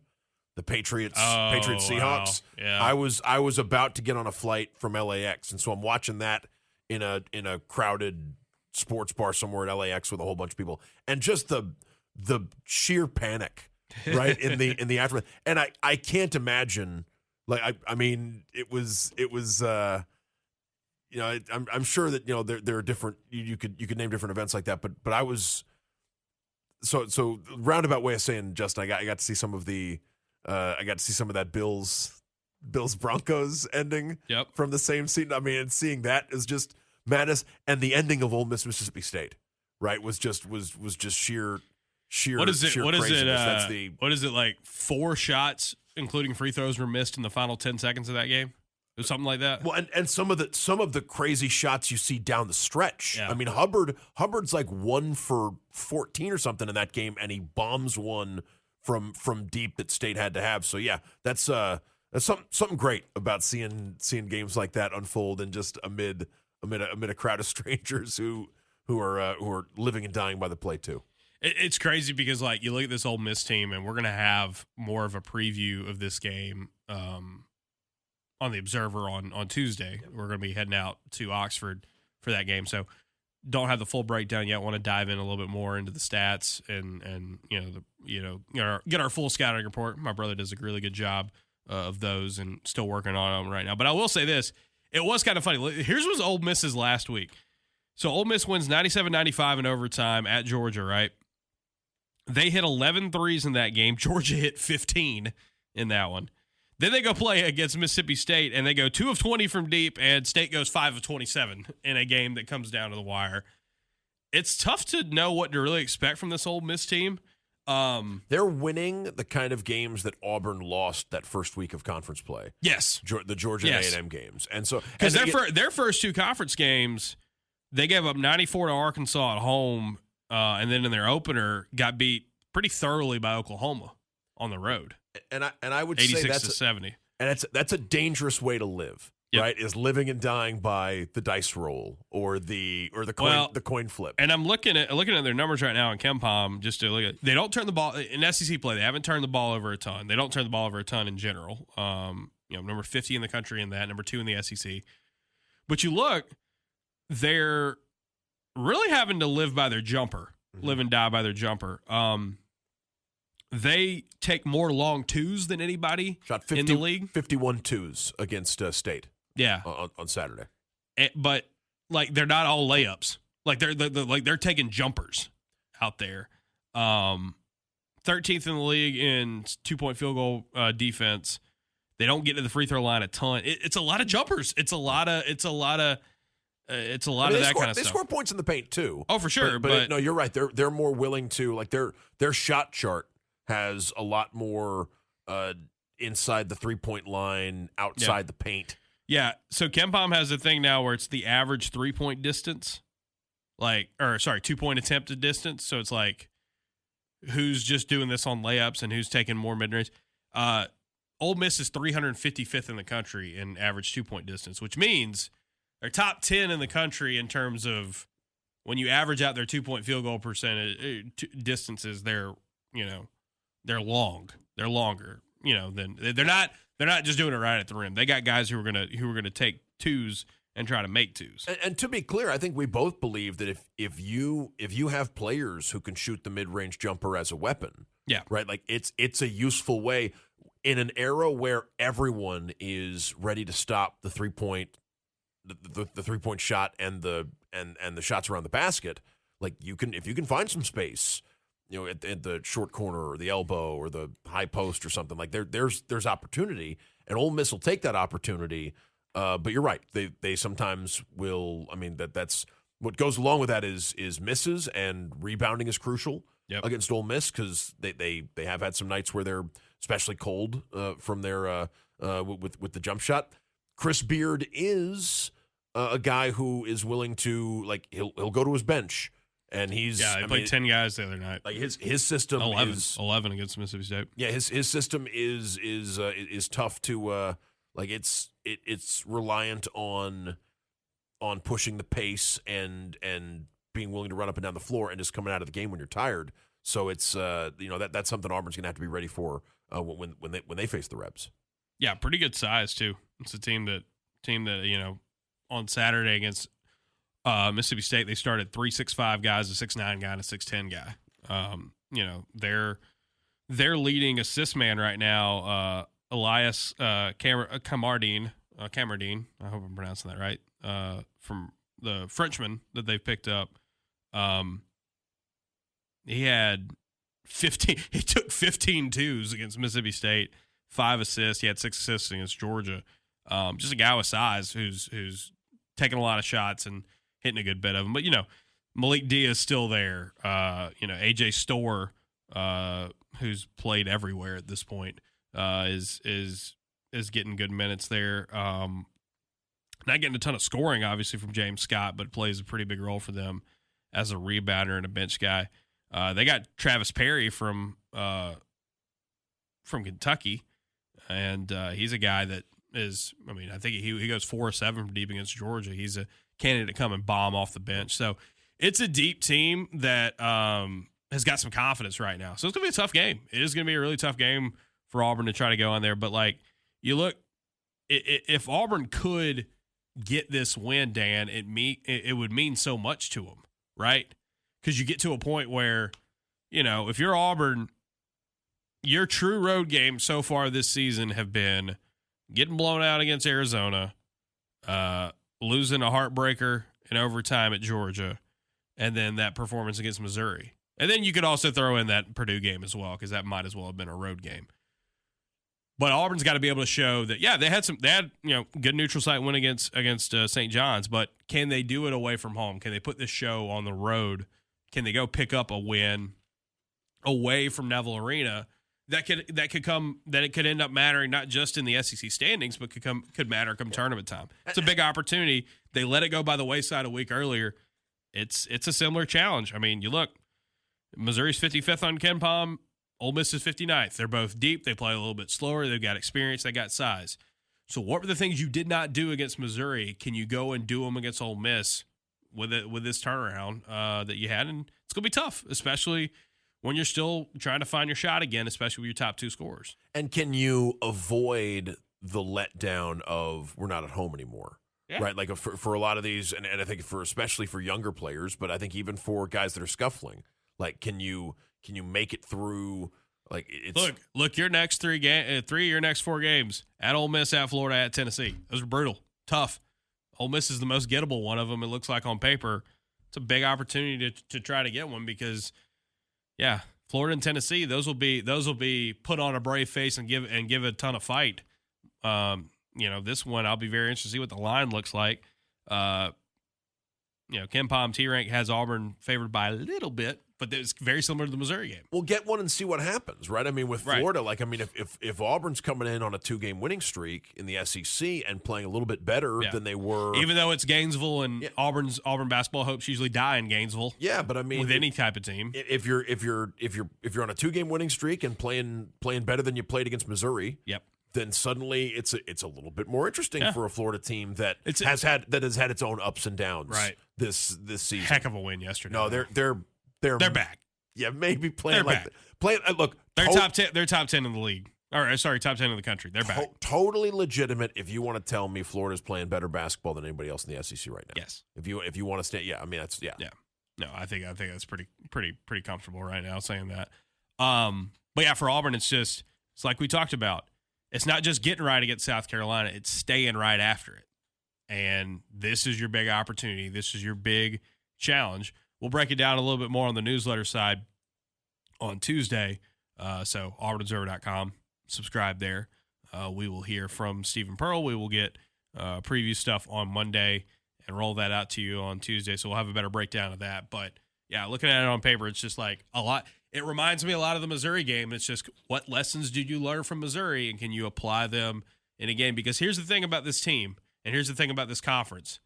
the Patriots Seahawks. Wow. Yeah. I was about to get on a flight from LAX, and so I'm watching that in a crowded sports bar somewhere at LAX with a whole bunch of people, and just the sheer panic, right, in the aftermath. And I can't imagine. Like I mean, it was I'm sure that there are different you could name different events like that, but I was so roundabout way of saying, Justin, I got to see some of that Bills Broncos ending from the same seat. I mean, and seeing that is just madness, and the ending of Ole Miss Mississippi State, right, was just sheer. What is it? What is it? That's what is it, like 4 shots, including free throws, were missed in the final 10 seconds of that game? It was something like that. Well, and some of the crazy shots you see down the stretch. Yeah. I mean, Hubbard's like 1 for 14 or something in that game, and he bombs one from deep that State had to have. So yeah, that's something great about seeing games like that unfold, and just amid a crowd of strangers who are living and dying by the play too. It's crazy because, like, you look at this Ole Miss team, and we're going to have more of a preview of this game on the Observer on Tuesday. We're going to be heading out to Oxford for that game, so don't have the full breakdown yet. Want to dive in a little bit more into the stats and get our full scouting report. My brother does a really good job of those, and still working on them right now. But I will say this: it was kind of funny. Here's what Ole Miss's last week. So Ole Miss wins 97-95 in overtime at Georgia, right? They hit 11 threes in that game. Georgia hit 15 in that one. Then they go play against Mississippi State, and they go 2 of 20 from deep, and State goes 5 of 27 in a game that comes down to the wire. It's tough to know what to really expect from this Ole Miss team. They're winning the kind of games that Auburn lost that first week of conference play. Yes. The Georgia A&M games. And so, because their first 2 conference games, they gave up 94 to Arkansas at home, and then in their opener got beat pretty thoroughly by Oklahoma on the road. And I would say 86 to 70. And that's a dangerous way to live, right? Is living and dying by the dice roll or the coin flip. And I'm looking at their numbers right now in KenPom just to look at. They don't turn the ball in SEC play. They haven't turned the ball over a ton. They don't turn the ball over a ton in general. Number 50 in the country in that, number 2 in the SEC. But you look, they're really having to live by their jumper, live and die by their jumper. They take more long twos than anybody in the league. 51 twos against State. Yeah, on Saturday. But like they're not all layups. Like they're taking jumpers out there. 13th in the league in 2-point field goal defense. They don't get to the free throw line a ton. It's a lot of jumpers. It's a lot of that kind of stuff. They score points in the paint too. Oh, for sure. But no, you're right. They're more willing to, like, their shot chart has a lot more inside the 3-point line, outside the paint. Yeah. So KenPom has a thing now where it's the average 3-point distance, 2-point attempted distance. So it's like who's just doing this on layups and who's taking more mid-range. Ole Miss is 355th in the country in average 2-point distance, which means they're top 10 in the country in terms of when you average out their 2-point field goal percentage distances. They're long. They're longer. Than they're not just doing it right at the rim. They got guys who are gonna take twos and try to make twos. And to be clear, I think we both believe that if you have players who can shoot the mid-range jumper as a weapon, yeah, right, like it's a useful way in an era where everyone is ready to stop the 3-point the 3-point shot and the shots around the basket. Like if you can find some space, at the short corner or the elbow or the high post or something, like there's opportunity, and Ole Miss will take that opportunity. But you're right. They sometimes will. I mean, that's what goes along with that is misses, and rebounding is crucial against Ole Miss, because they have had some nights where they're especially cold from their with the jump shot. Chris Beard is a guy who is willing to, like, he'll go to his bench. And he played 10 guys the other night. Like his system 11 against Mississippi State. Yeah, his system is tough to it's reliant on pushing the pace and being willing to run up and down the floor and just coming out of the game when you're tired. So it's that's something Auburn's going to have to be ready for when they face the Rebs. Yeah, pretty good size too. It's a team that on Saturday against Mississippi State, they started 3-6-5 guys, a 6'9" guy, and a 6'10" guy. Their leading assist man right now, Elias Camardine. I hope I'm pronouncing that right. From the Frenchman that they picked up. He had 15. He took 15 twos against Mississippi State, 5 assists. He had 6 assists against Georgia. Just a guy with size who's taking a lot of shots and hitting a good bit of them. But, Malik D is still there. AJ Storr, who's played everywhere at this point, is getting good minutes there. Not getting a ton of scoring, obviously, from James Scott, but plays a pretty big role for them as a rebounder and a bench guy. They got Travis Perry from Kentucky, and he's a guy that is, I think he goes 4-7 from deep against Georgia. He's a candidate to come and bomb off the bench. So it's a deep team that has got some confidence right now. So it's going to be a tough game. It is going to be a really tough game for Auburn to try to go on there. But, like, you look, if Auburn could get this win, Dan, it would mean so much to them, right? Because you get to a point where, if you're Auburn, your true road games so far this season have been getting blown out against Arizona, losing a heartbreaker in overtime at Georgia, and then that performance against Missouri. And then you could also throw in that Purdue game as well, because that might as well have been a road game. But Auburn's got to be able to show that, they had good neutral site win against St. John's, but can they do it away from home? Can they put this show on the road? Can they go pick up a win away from Neville Arena that could end up mattering not just in the SEC standings, but could matter come tournament time? It's a big opportunity. They let it go by the wayside a week earlier. It's a similar challenge. You look, Missouri's 55th on KenPom. Ole Miss is 59th. They're both deep. They play a little bit slower. They've got experience. They got size. So what were the things you did not do against Missouri? Can you go and do them against Ole Miss with this turnaround that you had? And it's going to be tough, especially when you're still trying to find your shot again, especially with your top 2 scorers. And can you avoid the letdown of we're not at home anymore? Yeah. Right? Like for a lot of these, and I think especially for younger players, but I think even for guys that are scuffling, like can you make it through? Like it's look, your next 3 your next 4 games at Ole Miss, at Florida, at Tennessee. Those are brutal, tough. Ole Miss is the most gettable one of them. It looks like on paper. It's a big opportunity to try to get one because, Florida and Tennessee, those will be put on a brave face and give a ton of fight. This one I'll be very interested to see what the line looks like. KenPom T-Rank has Auburn favored by a little bit, but it's very similar to the Missouri game. We'll get one and see what happens, right? With Florida, if Auburn's coming in on a 2-game winning streak in the SEC and playing a little bit better than they were, even though it's Gainesville and Auburn basketball hopes usually die in Gainesville. Yeah, but with any type of team, if you're on a 2-game winning streak and playing better than you played against Missouri, then suddenly it's a little bit more interesting for a Florida team that has had its own ups and downs this season. Heck of a win yesterday. No, they're back. Yeah, maybe playing they're playing. Look, they're top 10. They're top 10 in the league. Top 10 in the country. They're back. Totally legitimate. If you want to tell me Florida's playing better basketball than anybody else in the SEC right now. Yes. If you want to stay, yeah. I mean that's yeah. Yeah. No, I think that's pretty comfortable right now saying that. But yeah, for Auburn, it's like we talked about. It's not just getting right against South Carolina, it's staying right after it. And this is your big opportunity. This is your big challenge. We'll break it down a little bit more on the newsletter side on Tuesday. So auburnobserver.com, subscribe there. We will hear from Stephen Pearl. We will get preview stuff on Monday and roll that out to you on Tuesday. So we'll have a better breakdown of that. But yeah, looking at it on paper, it's just like a lot. It reminds me a lot of the Missouri game. It's just what lessons did you learn from Missouri, and can you apply them in a game? Because here's the thing about this team, and here's the thing about this conference.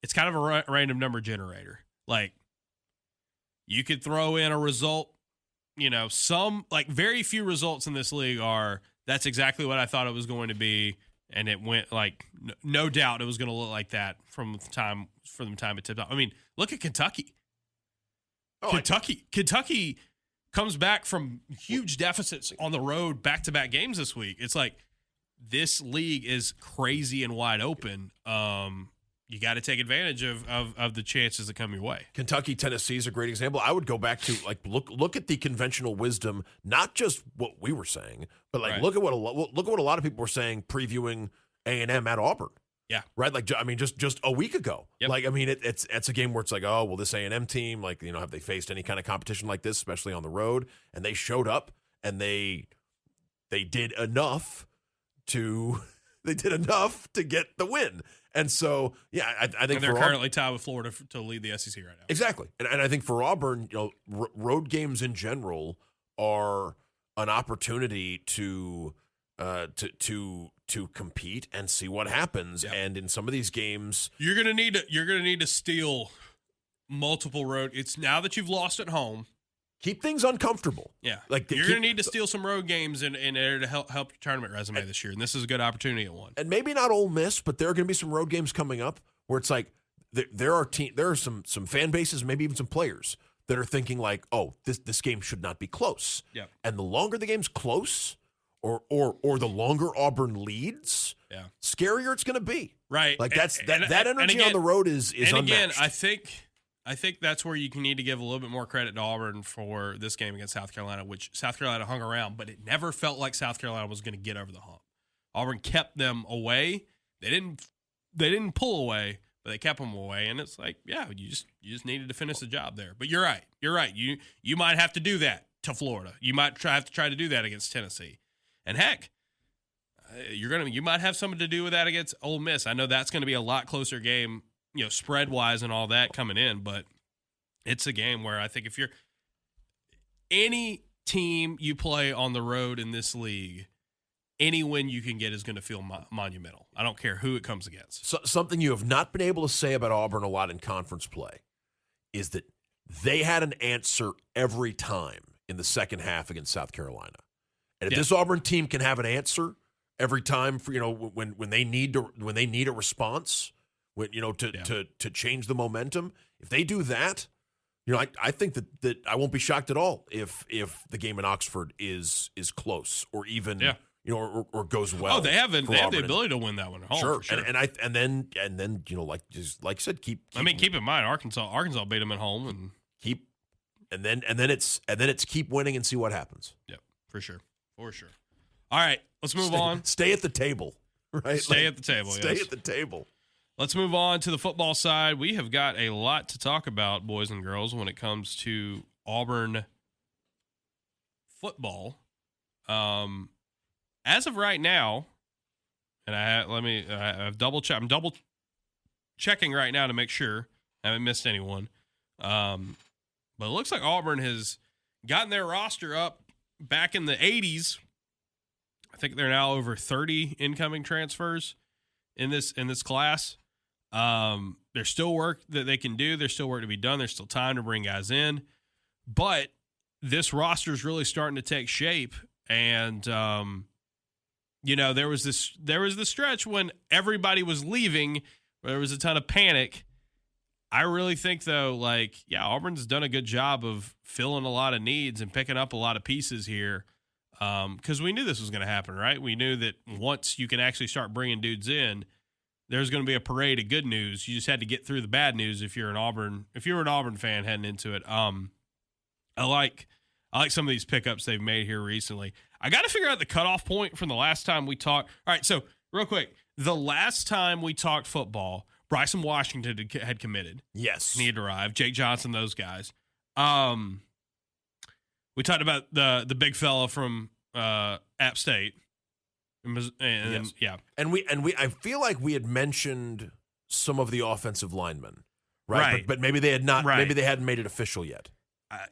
It's kind of a random number generator. Like, you could throw in a result, very few results in this league are, that's exactly what I thought it was going to be, and it went no doubt it was going to look like that from the time it tipped off. I mean, look at Kentucky. Kentucky comes back from huge deficits on the road, back-to-back games this week. It's like this league is crazy and wide open. You got to take advantage of the chances that come your way. Kentucky, Tennessee is a great example. I would go back to look at the conventional wisdom, not just what we were saying, but look at what a lot of people were saying previewing A&M at Auburn. Yeah. Right. Just a week ago. Yep. It's a game where it's like, oh, well, this A&M team, have they faced any kind of competition like this, especially on the road? And they showed up and they did enough to get the win. And so, yeah, I think they're currently tied with Florida to lead the SEC right now. Exactly. And I think for Auburn, road games in general are an opportunity to compete and see what happens. Yep. And in some of these games, you're gonna need to steal multiple road. It's now that you've lost at home. Keep things uncomfortable. Yeah, you're going to need to steal some road games in order to help your tournament resume this year, and this is a good opportunity at one. And maybe not Ole Miss, but there are going to be some road games coming up where it's like there are some fan bases, maybe even some players that are thinking like, oh, this game should not be close. Yeah. And the longer the game's close, or the longer Auburn leads, scarier it's going to be. Right. Like that energy on the road is and unmatched. Again, I think that's where you can need to give a little bit more credit to Auburn for this game against South Carolina, which South Carolina hung around, but it never felt like South Carolina was going to get over the hump. Auburn kept them away. They didn't pull away, but they kept them away, and it's like, yeah, you just needed to finish the job there. But you're right. You might have to do that to Florida. You might have to try to do that against Tennessee, and heck, you might have something to do with that against Ole Miss. I know that's going to be a lot closer game, spread wise and all that coming in, but it's a game where I think if you're any team you play on the road in this league, any win you can get is going to feel monumental. I don't care who it comes against. So, something you have not been able to say about Auburn a lot in conference play is that they had an answer every time in the second half against South Carolina. And if this Auburn team can have an answer every time for when they need a response, to change the momentum, if they do that, I think that I won't be shocked at all if the game in Oxford is close or even or goes well. Oh, they have the ability to win that one at home. Sure, for sure. And then like I said, keep in mind Arkansas beat them at home and then it's keep winning and see what happens. Yep, for sure. All right, let's move on. Stay at the table, right? Stay at the table. Stay at the table. Let's move on to the football side. We have got a lot to talk about, boys and girls, when it comes to Auburn football. As of right now, and I'm double checking right now to make sure I haven't missed anyone. But it looks like Auburn has gotten their roster up back in the 80s. I think they're now over 30 incoming transfers in this class. There's still work that they can do. There's still work to be done. There's still time to bring guys in, but this roster is really starting to take shape. And there was this stretch when everybody was leaving, where there was a ton of panic. I really think, though, Auburn's done a good job of filling a lot of needs and picking up a lot of pieces here, because we knew this was going to happen, right? We knew that once you can actually start bringing dudes in, there's going to be a parade of good news. You just had to get through the bad news if you're an Auburn fan heading into it. I like some of these pickups they've made here recently. I got to figure out the cutoff point from the last time we talked. All right, so real quick, the last time we talked football, Bryson Washington had committed. Yes. He had arrived. Jake Johnson, those guys. We talked about the big fella from App State. And I feel like we had mentioned some of the offensive linemen, right? But maybe they had not. Right. Maybe they hadn't made it official yet.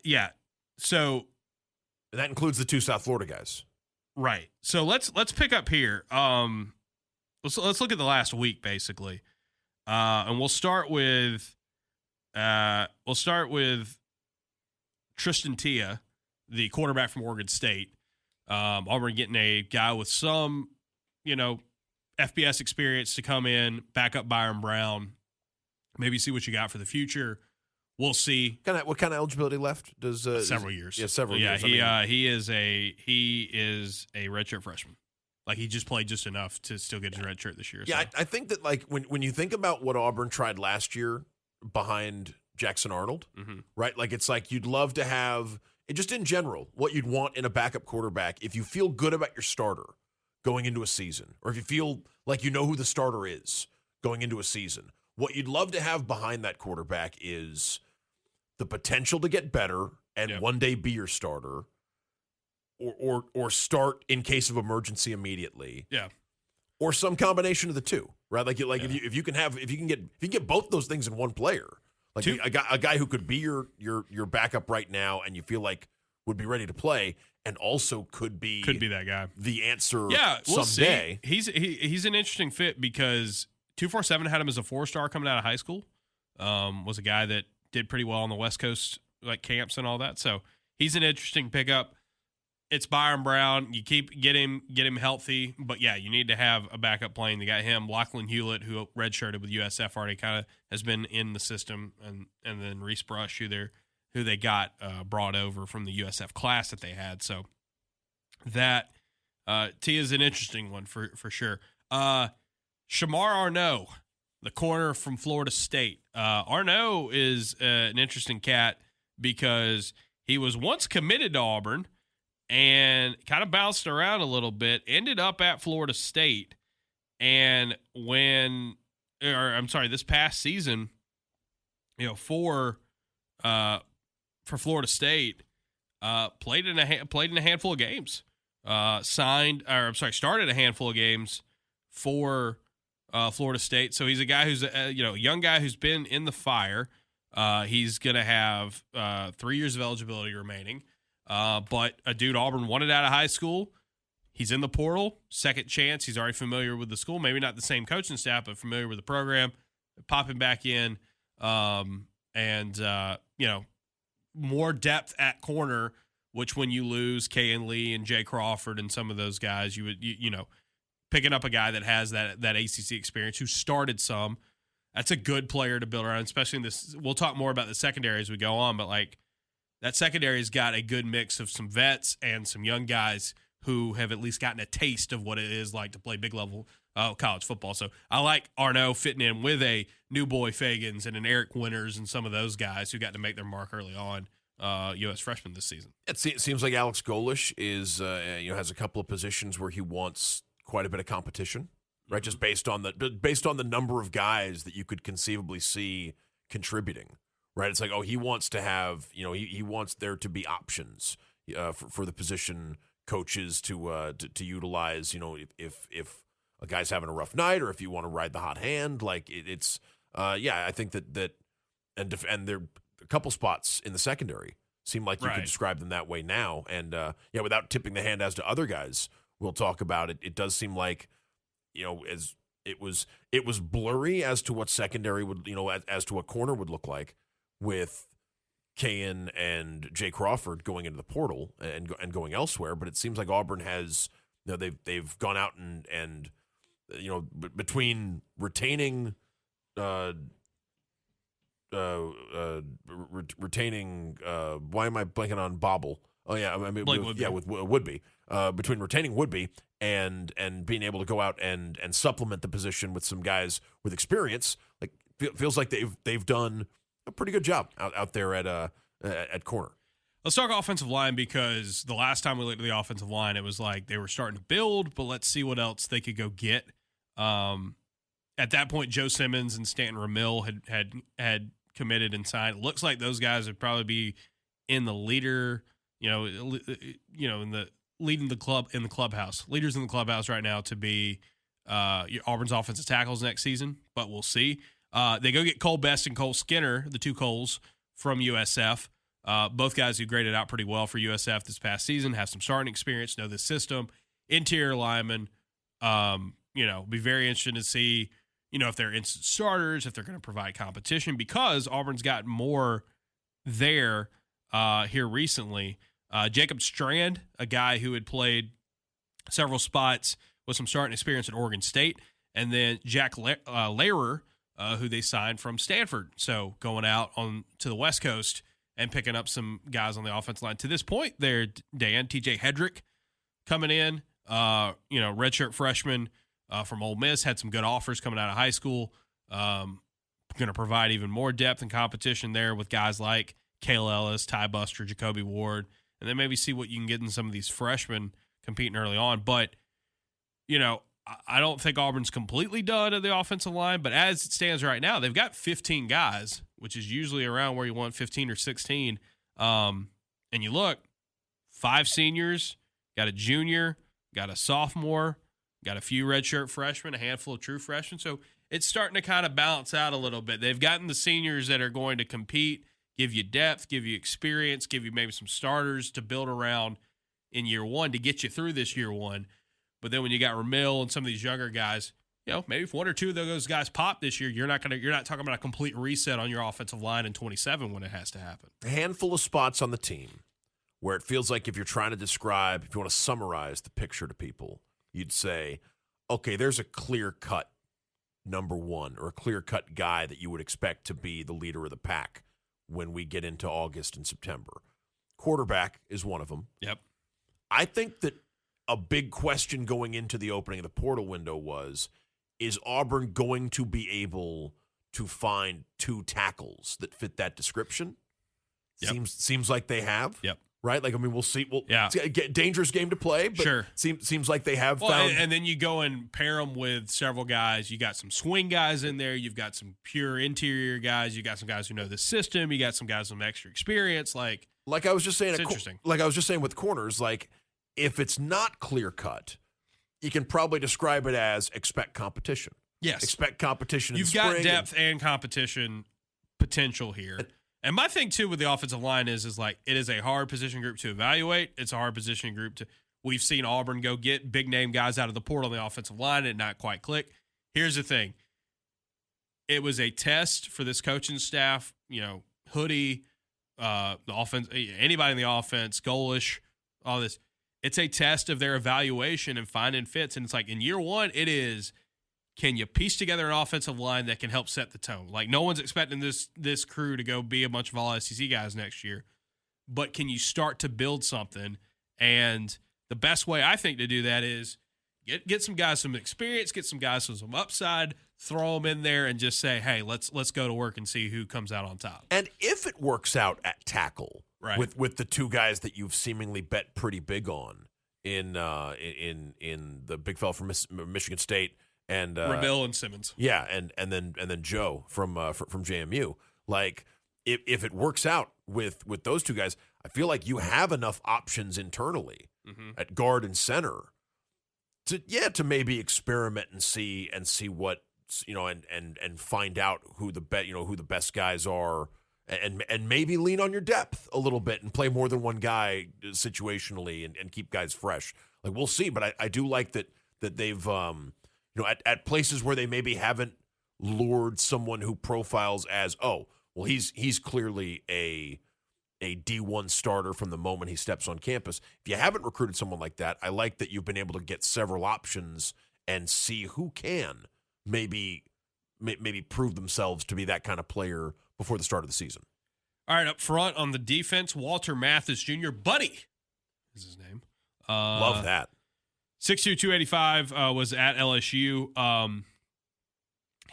Yeah. So and that includes the 2 South Florida guys. Right. So let's pick up here. Let's look at the last week basically, and we'll start with Tristan Tia, the quarterback from Oregon State. Auburn getting a guy with some, FBS experience to come in, back up Byron Brown, maybe see what you got for the future. We'll see. What kind of eligibility left? Several years. Yeah, several years. He is a redshirt freshman. He just played just enough to still get his red shirt this year. Yeah, so. I think that when you think about what Auburn tried last year behind Jackson Arnold, right? It's you'd love to have. Just in general, what you'd want in a backup quarterback, if you feel good about your starter going into a season, or if you feel like you know who the starter is going into a season, what you'd love to have behind that quarterback is the potential to get better and one day be your starter, or start in case of emergency immediately. Yeah. Or some combination of the two, right? If you can get both those things in one player. A guy who could be your backup right now, and you feel like would be ready to play, and also could be that guy, the answer. Yeah, we'll someday. See. He's an interesting fit because 247 had him as a 4-star coming out of high school. Was a guy that did pretty well on the West Coast camps and all that. So he's an interesting pickup. It's Byron Brown. You get him healthy, but yeah, you need to have a backup playing. They got him, Lachlan Hewlett, who redshirted with USF already, kind of has been in the system, and then Reese Brush, who they got brought over from the USF class that they had. So that T is an interesting one for sure. Shamar Arnaud, the corner from Florida State. Arnaud is an interesting cat because he was once committed to Auburn and kind of bounced around a little bit, ended up at Florida State. And this past season, for Florida State, played in a handful of games, started a handful of games for Florida State. So he's a guy who's a young guy who's been in the fire. He's going to have 3 years of eligibility remaining. But a dude Auburn wanted out of high school. He's in the portal, second chance. He's already familiar with the school, maybe not the same coaching staff, but familiar with the program. Popping back in, more depth at corner. Which when you lose Kayan Lee and Jay Crawford and some of those guys, you would picking up a guy that has that ACC experience who started some. That's a good player to build around, especially in this. We'll talk more about the secondary as we go on, but that secondary's got a good mix of some vets and some young guys who have at least gotten a taste of what it is like to play big level college football. So I like Arnaud fitting in with a new boy Fagans and an Eric Winters and some of those guys who got to make their mark early on, U.S. freshmen this season. It seems like Alex Golesh is has a couple of positions where he wants quite a bit of competition, right? Just based on the number of guys that you could conceivably see contributing. Right, it's he wants to have, he wants there to be options for the position coaches to utilize. If a guy's having a rough night, or if you want to ride the hot hand, I think that and there a couple spots in the secondary seem like you could describe them that way now, and without tipping the hand as to other guys we'll talk about it. It does seem like as it was blurry as to what secondary would as to what corner would look like, with Kayan and Jay Crawford going into the portal and going elsewhere. But it seems like Auburn has they've gone out and between retaining retaining why am I blanking on Bobble? Oh yeah, I mean with Woodby. Between retaining Woodby and being able to go out and supplement the position with some guys with experience, like feels like they've done a pretty good job out there at corner. Let's talk offensive line, because the last time we looked at the offensive line, it was like they were starting to build, but let's see what else they could go get. At that point, Joe Simmons and Stanton Ramil had committed and signed. It looks like those guys would probably be in the leader, in the leading the club in the clubhouse, leaders in the clubhouse right now to be Auburn's offensive tackles next season. But we'll see. They go get Cole Best and Cole Skinner, the two Coles from USF. Both guys who graded out pretty well for USF this past season, have some starting experience, know the system. Interior linemen, be very interested to see, if they're instant starters, if they're going to provide competition, because Auburn's gotten more there here recently. Jacob Strand, a guy who had played several spots with some starting experience at Oregon State, and then Jack Lehrer, who they signed from Stanford. So going out on to the West Coast and picking up some guys on the offensive line. To this point there, Dan, TJ Hedrick coming in, redshirt freshman from Ole Miss, had some good offers coming out of high school. Going to provide even more depth and competition there with guys like Cale Ellis, Ty Buster, Jacoby Ward, and then maybe see what you can get in some of these freshmen competing early on. But, I don't think Auburn's completely done at the offensive line, but as it stands right now, they've got 15 guys, which is usually around where you want 15 or 16. And you look, 5 seniors, got a junior, got a sophomore, got a few redshirt freshmen, a handful of true freshmen. So it's starting to kind of balance out a little bit. They've gotten the seniors that are going to compete, give you depth, give you experience, give you maybe some starters to build around in year one to get you through this year one. But then when you got Ramil and some of these younger guys, maybe if one or two of those guys pop this year, you're not talking about a complete reset on your offensive line in 27 when it has to happen. A handful of spots on the team where it feels like if you're trying to describe, if you want to summarize the picture to people, you'd say, okay, there's a clear-cut number one or a clear-cut guy that you would expect to be the leader of the pack when we get into August and September. Quarterback is one of them. Yep. I think that a big question going into the opening of the portal window was, is Auburn going to be able to find 2 tackles that fit that description? Yep. Seems like they have. Yep. Right? Like, I mean, we'll see. It's a dangerous game to play, but sure. Seems like they have found. And then you go and pair them with several guys. You got some swing guys in there. You've got some pure interior guys. You got some guys who know the system. You got some guys with some extra experience. Like I was just saying, it's interesting. Like I was just saying with corners, like, if it's not clear-cut, you can probably describe it as expect competition. Yes. Expect competition in You've the spring. got depth and competition potential here. And my thing, too, with the offensive line is like it is a hard position group to evaluate. It's a hard position group to – we've seen Auburn go get big-name guys out of the portal on the offensive line and not quite click. Here's the thing. It was a test for this coaching staff, Hoodie, the offense, anybody in the offense, Golesh, all this. It's a test of their evaluation and finding fits. And it's like in year one, it is, can you piece together an offensive line that can help set the tone? Like no one's expecting this crew to go be a bunch of all SEC guys next year. But can you start to build something? And the best way I think to do that is get some guys some experience, get some guys with some upside, throw them in there and just say, hey, let's go to work and see who comes out on top. And if it works out at tackle, right, with the 2 guys that you've seemingly bet pretty big on in the big fella from Michigan State and Ramil and Simmons, yeah, and then Joe from JMU. Like if it works out with those 2 guys, I feel like you have enough options internally at guard and center to maybe experiment and see what and find out who the best guys are. And maybe lean on your depth a little bit and play more than one guy situationally and keep guys fresh. Like we'll see, but I do like that they've at places where they maybe haven't lured someone who profiles as he's clearly a a D1 starter from the moment he steps on campus. If you haven't recruited someone like that, I like that you've been able to get several options and see who can maybe prove themselves to be that kind of player before the start of the season. All right, up front on the defense, Walter Mathis Jr., Buddy is his name. Love that. 6'2", 285, was at LSU.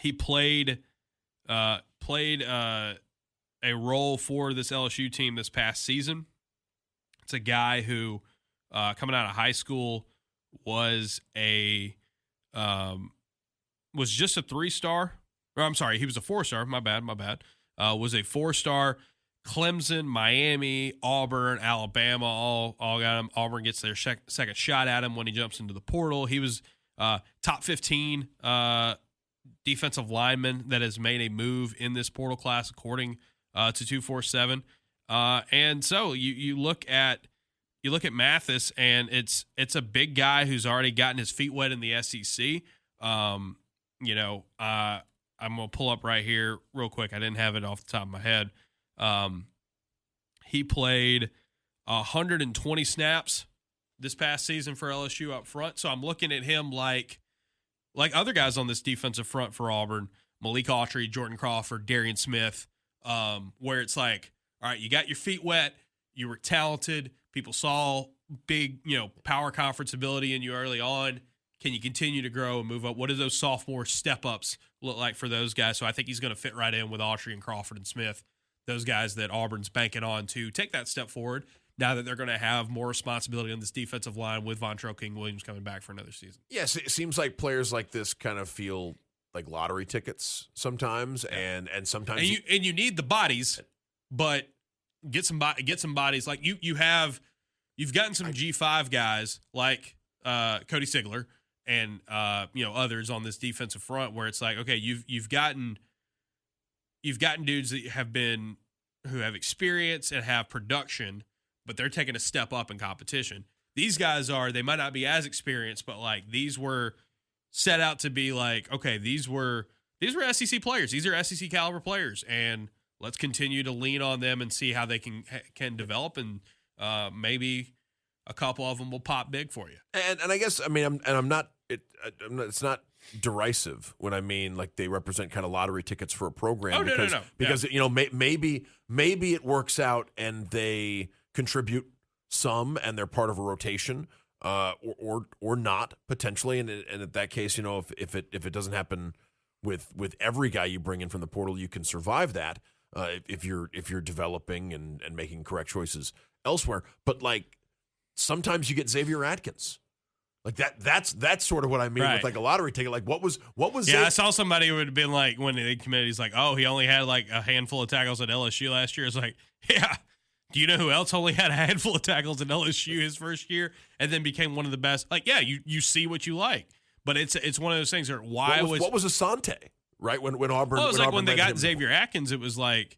He played a role for this LSU team this past season. It's a guy who, coming out of high school, was just a 3-star. Or I'm sorry, he was a 4-star. My bad. Was a 4-star. Clemson, Miami, Auburn, Alabama, all got him. Auburn gets their second shot at him when he jumps into the portal. He was top 15 defensive lineman that has made a move in this portal class, according to 247. And so you look at Mathis, and it's a big guy who's already gotten his feet wet in the SEC. I'm gonna pull up right here real quick. I didn't have it off the top of my head. He played 120 snaps this past season for LSU up front. So I'm looking at him like other guys on this defensive front for Auburn, Malik Autry, Jordan Crawford, Darian Smith, where it's like, all right, you got your feet wet, you were talented, people saw big, power conference ability in you early on. Can you continue to grow and move up? What do those sophomore step-ups look like for those guys? So I think he's going to fit right in with Autry and Crawford and Smith, those guys that Auburn's banking on to take that step forward now that they're going to have more responsibility on this defensive line with Vontrell King-Williams coming back for another season. Yes, it seems like players like this kind of feel like lottery tickets sometimes, and sometimes you need the bodies, but get some bodies like you've gotten some G5 guys like Cody Sigler and others on this defensive front where it's like, okay, you've gotten dudes that who have experience and have production, but they're taking a step up in competition. These guys they might not be as experienced, but like these were set out to be like, okay, these were SEC players. These are SEC caliber players, and let's continue to lean on them and see how they can develop, and maybe a couple of them will pop big for you. And I guess it's not derisive when I mean like they represent kind of lottery tickets for a program. No. Because maybe it works out and they contribute some and they're part of a rotation, or not potentially. And in that case, if it doesn't happen with every guy you bring in from the portal, you can survive that if you're developing and making correct choices elsewhere. But like sometimes you get Xavier Atkins. Like that's sort of what I mean with like a lottery ticket. Like what was Yeah, I saw somebody who would have been like, when the committee's like, oh, he only had like a handful of tackles at LSU last year. It's like, yeah. Do you know who else only had a handful of tackles at LSU his first year and then became one of the best? Like, yeah, you see what you like. But it's one of those things where what was Asante, right? When Auburn, well, it was like when they got him. Xavier Atkins, it was like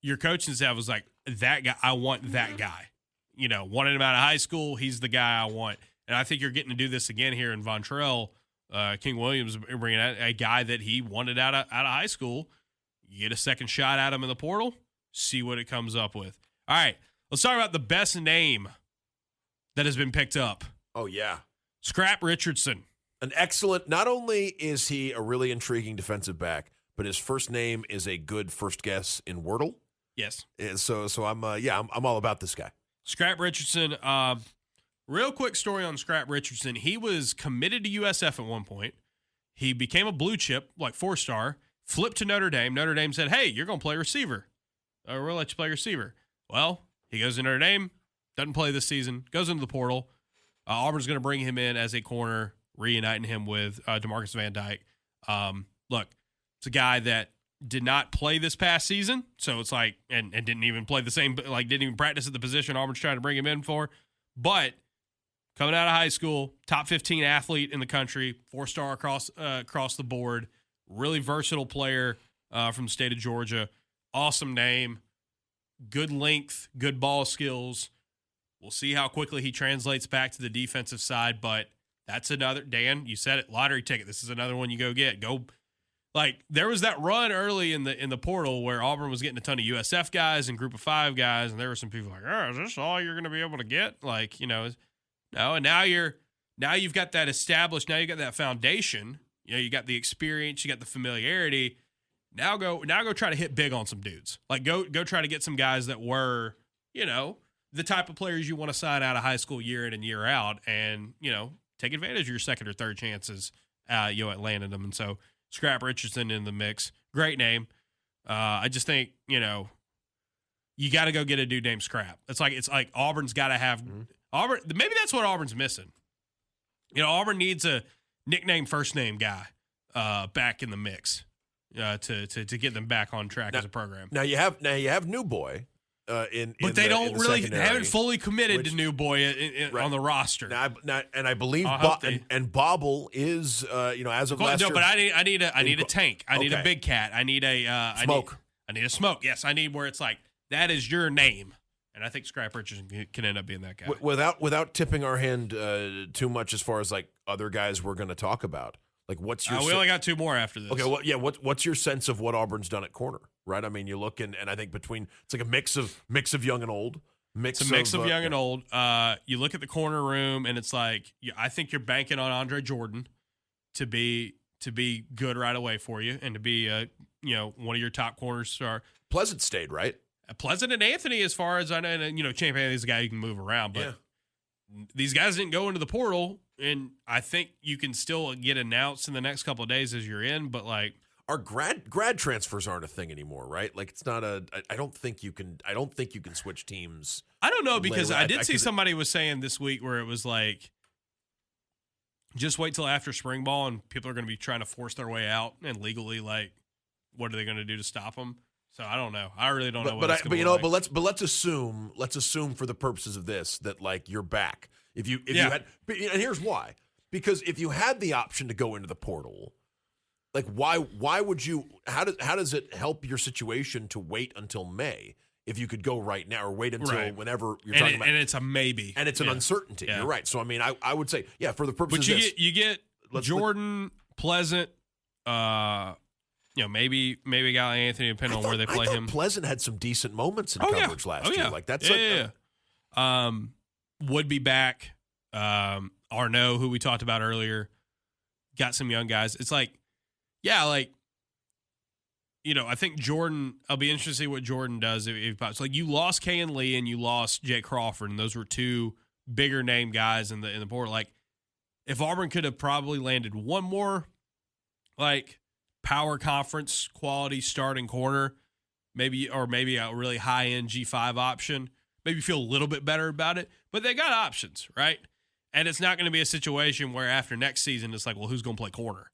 your coaching staff was like, that guy, I want that guy. Wanted him out of high school, he's the guy I want. And I think you're getting to do this again here in Vontrell King-Williams, bringing out a guy that he wanted out of high school. You get a second shot at him in the portal, see what it comes up with. All right, let's talk about the best name that has been picked up. Oh, yeah. Scrap Richardson. An excellent, not only is he a really intriguing defensive back, but his first name is a good first guess in Wordle. Yes. And so I'm all about this guy. Scrap Richardson, real quick story on Scrap Richardson. He was committed to USF at one point. He became a blue chip, like 4-star, flipped to Notre Dame. Notre Dame said, hey, you're going to play receiver. We'll let you play receiver. Well, he goes to Notre Dame, doesn't play this season, goes into the portal. Auburn's going to bring him in as a corner, reuniting him with DeMarcus Van Dyke. Look, it's a guy that did not play this past season, so it's like, and didn't even play the same, like didn't even practice at the position Auburn's trying to bring him in for. But coming out of high school, top 15 athlete in the country, 4-star across the board, really versatile player from the state of Georgia. Awesome name, good length, good ball skills. We'll see how quickly he translates back to the defensive side, but that's another, Dan, you said it, lottery ticket. This is another one you go get. Go like there was that run early in the portal where Auburn was getting a ton of USF guys and Group of Five guys, and there were some people like, "Oh, is this all you're going to be able to get?" Like, no, and now you've got that established. Now you got that foundation. You got the experience, you got the familiarity. Now go try to hit big on some dudes. Like go try to get some guys that were, the type of players you want to sign out of high school year in and year out, and take advantage of your second or third chances. At landing them, and so Scrap Richardson in the mix, great name. I just think you got to go get a dude named Scrap. It's like Auburn's got to have Auburn. Maybe that's what Auburn's missing. Auburn needs a nickname first name guy back in the mix to get them back on track as a program. Now you have New Boy. But they haven't fully committed to New Boy on the roster. And I believe and Bobble is as of last year. No, but I need a tank. I need a big cat. I need a smoke. I need a smoke. Yes, I need where it's like that is your name. And I think Scrap Richardson can end up being that guy. Without tipping our hand too much as far as like other guys we're going to talk about. Like what's your? We only got two more after this. Okay, well, yeah. What's your sense of what Auburn's done at corner? Right. I mean, you look and I think it's like a mix of young and old. It's a mix of young and old. You look at the corner room and it's like I think you're banking on Andre Jordan to be good right away for you and to be one of your top corners. Pleasant stayed, right? Pleasant and Anthony, as far as I know, and Champ Anthony's a guy you can move around, but these guys didn't go into the portal, and I think you can still get announced in the next couple of days as you're in, but like our grad transfers aren't a thing anymore, right? Like it's not I don't think you can switch teams. I don't know, because I did see somebody was saying this week where it was like just wait till after spring ball and people are going to be trying to force their way out, and legally, like, what are they going to do to stop them? So I don't know. I really don't know. But let's assume for the purposes of this that like you're back. If you had, and here's why: because if you had the option to go into the portal, like why would you? How does it help your situation to wait until May if you could go right now or wait until whenever you're talking about? And it's a maybe, and it's an uncertainty. Yeah. You're right. So I mean, I would say for the purposes. But of this, you get Jordan, Pleasant. Maybe a guy like Anthony, depending on where they play him. Pleasant had some decent moments in coverage last year. Like that's would be back. Arnaud, who we talked about earlier, got some young guys. It's like, I think Jordan. I'll be interested to see what Jordan does if he pops. Like you lost Kay and Lee and you lost Jake Crawford, and those were two bigger name guys in the portal. Like if Auburn could have probably landed one more, like, power conference quality starting corner, maybe a really high end G5 option, maybe feel a little bit better about it, but they got options, right? And it's not going to be a situation where after next season, it's like, well, who's going to play corner?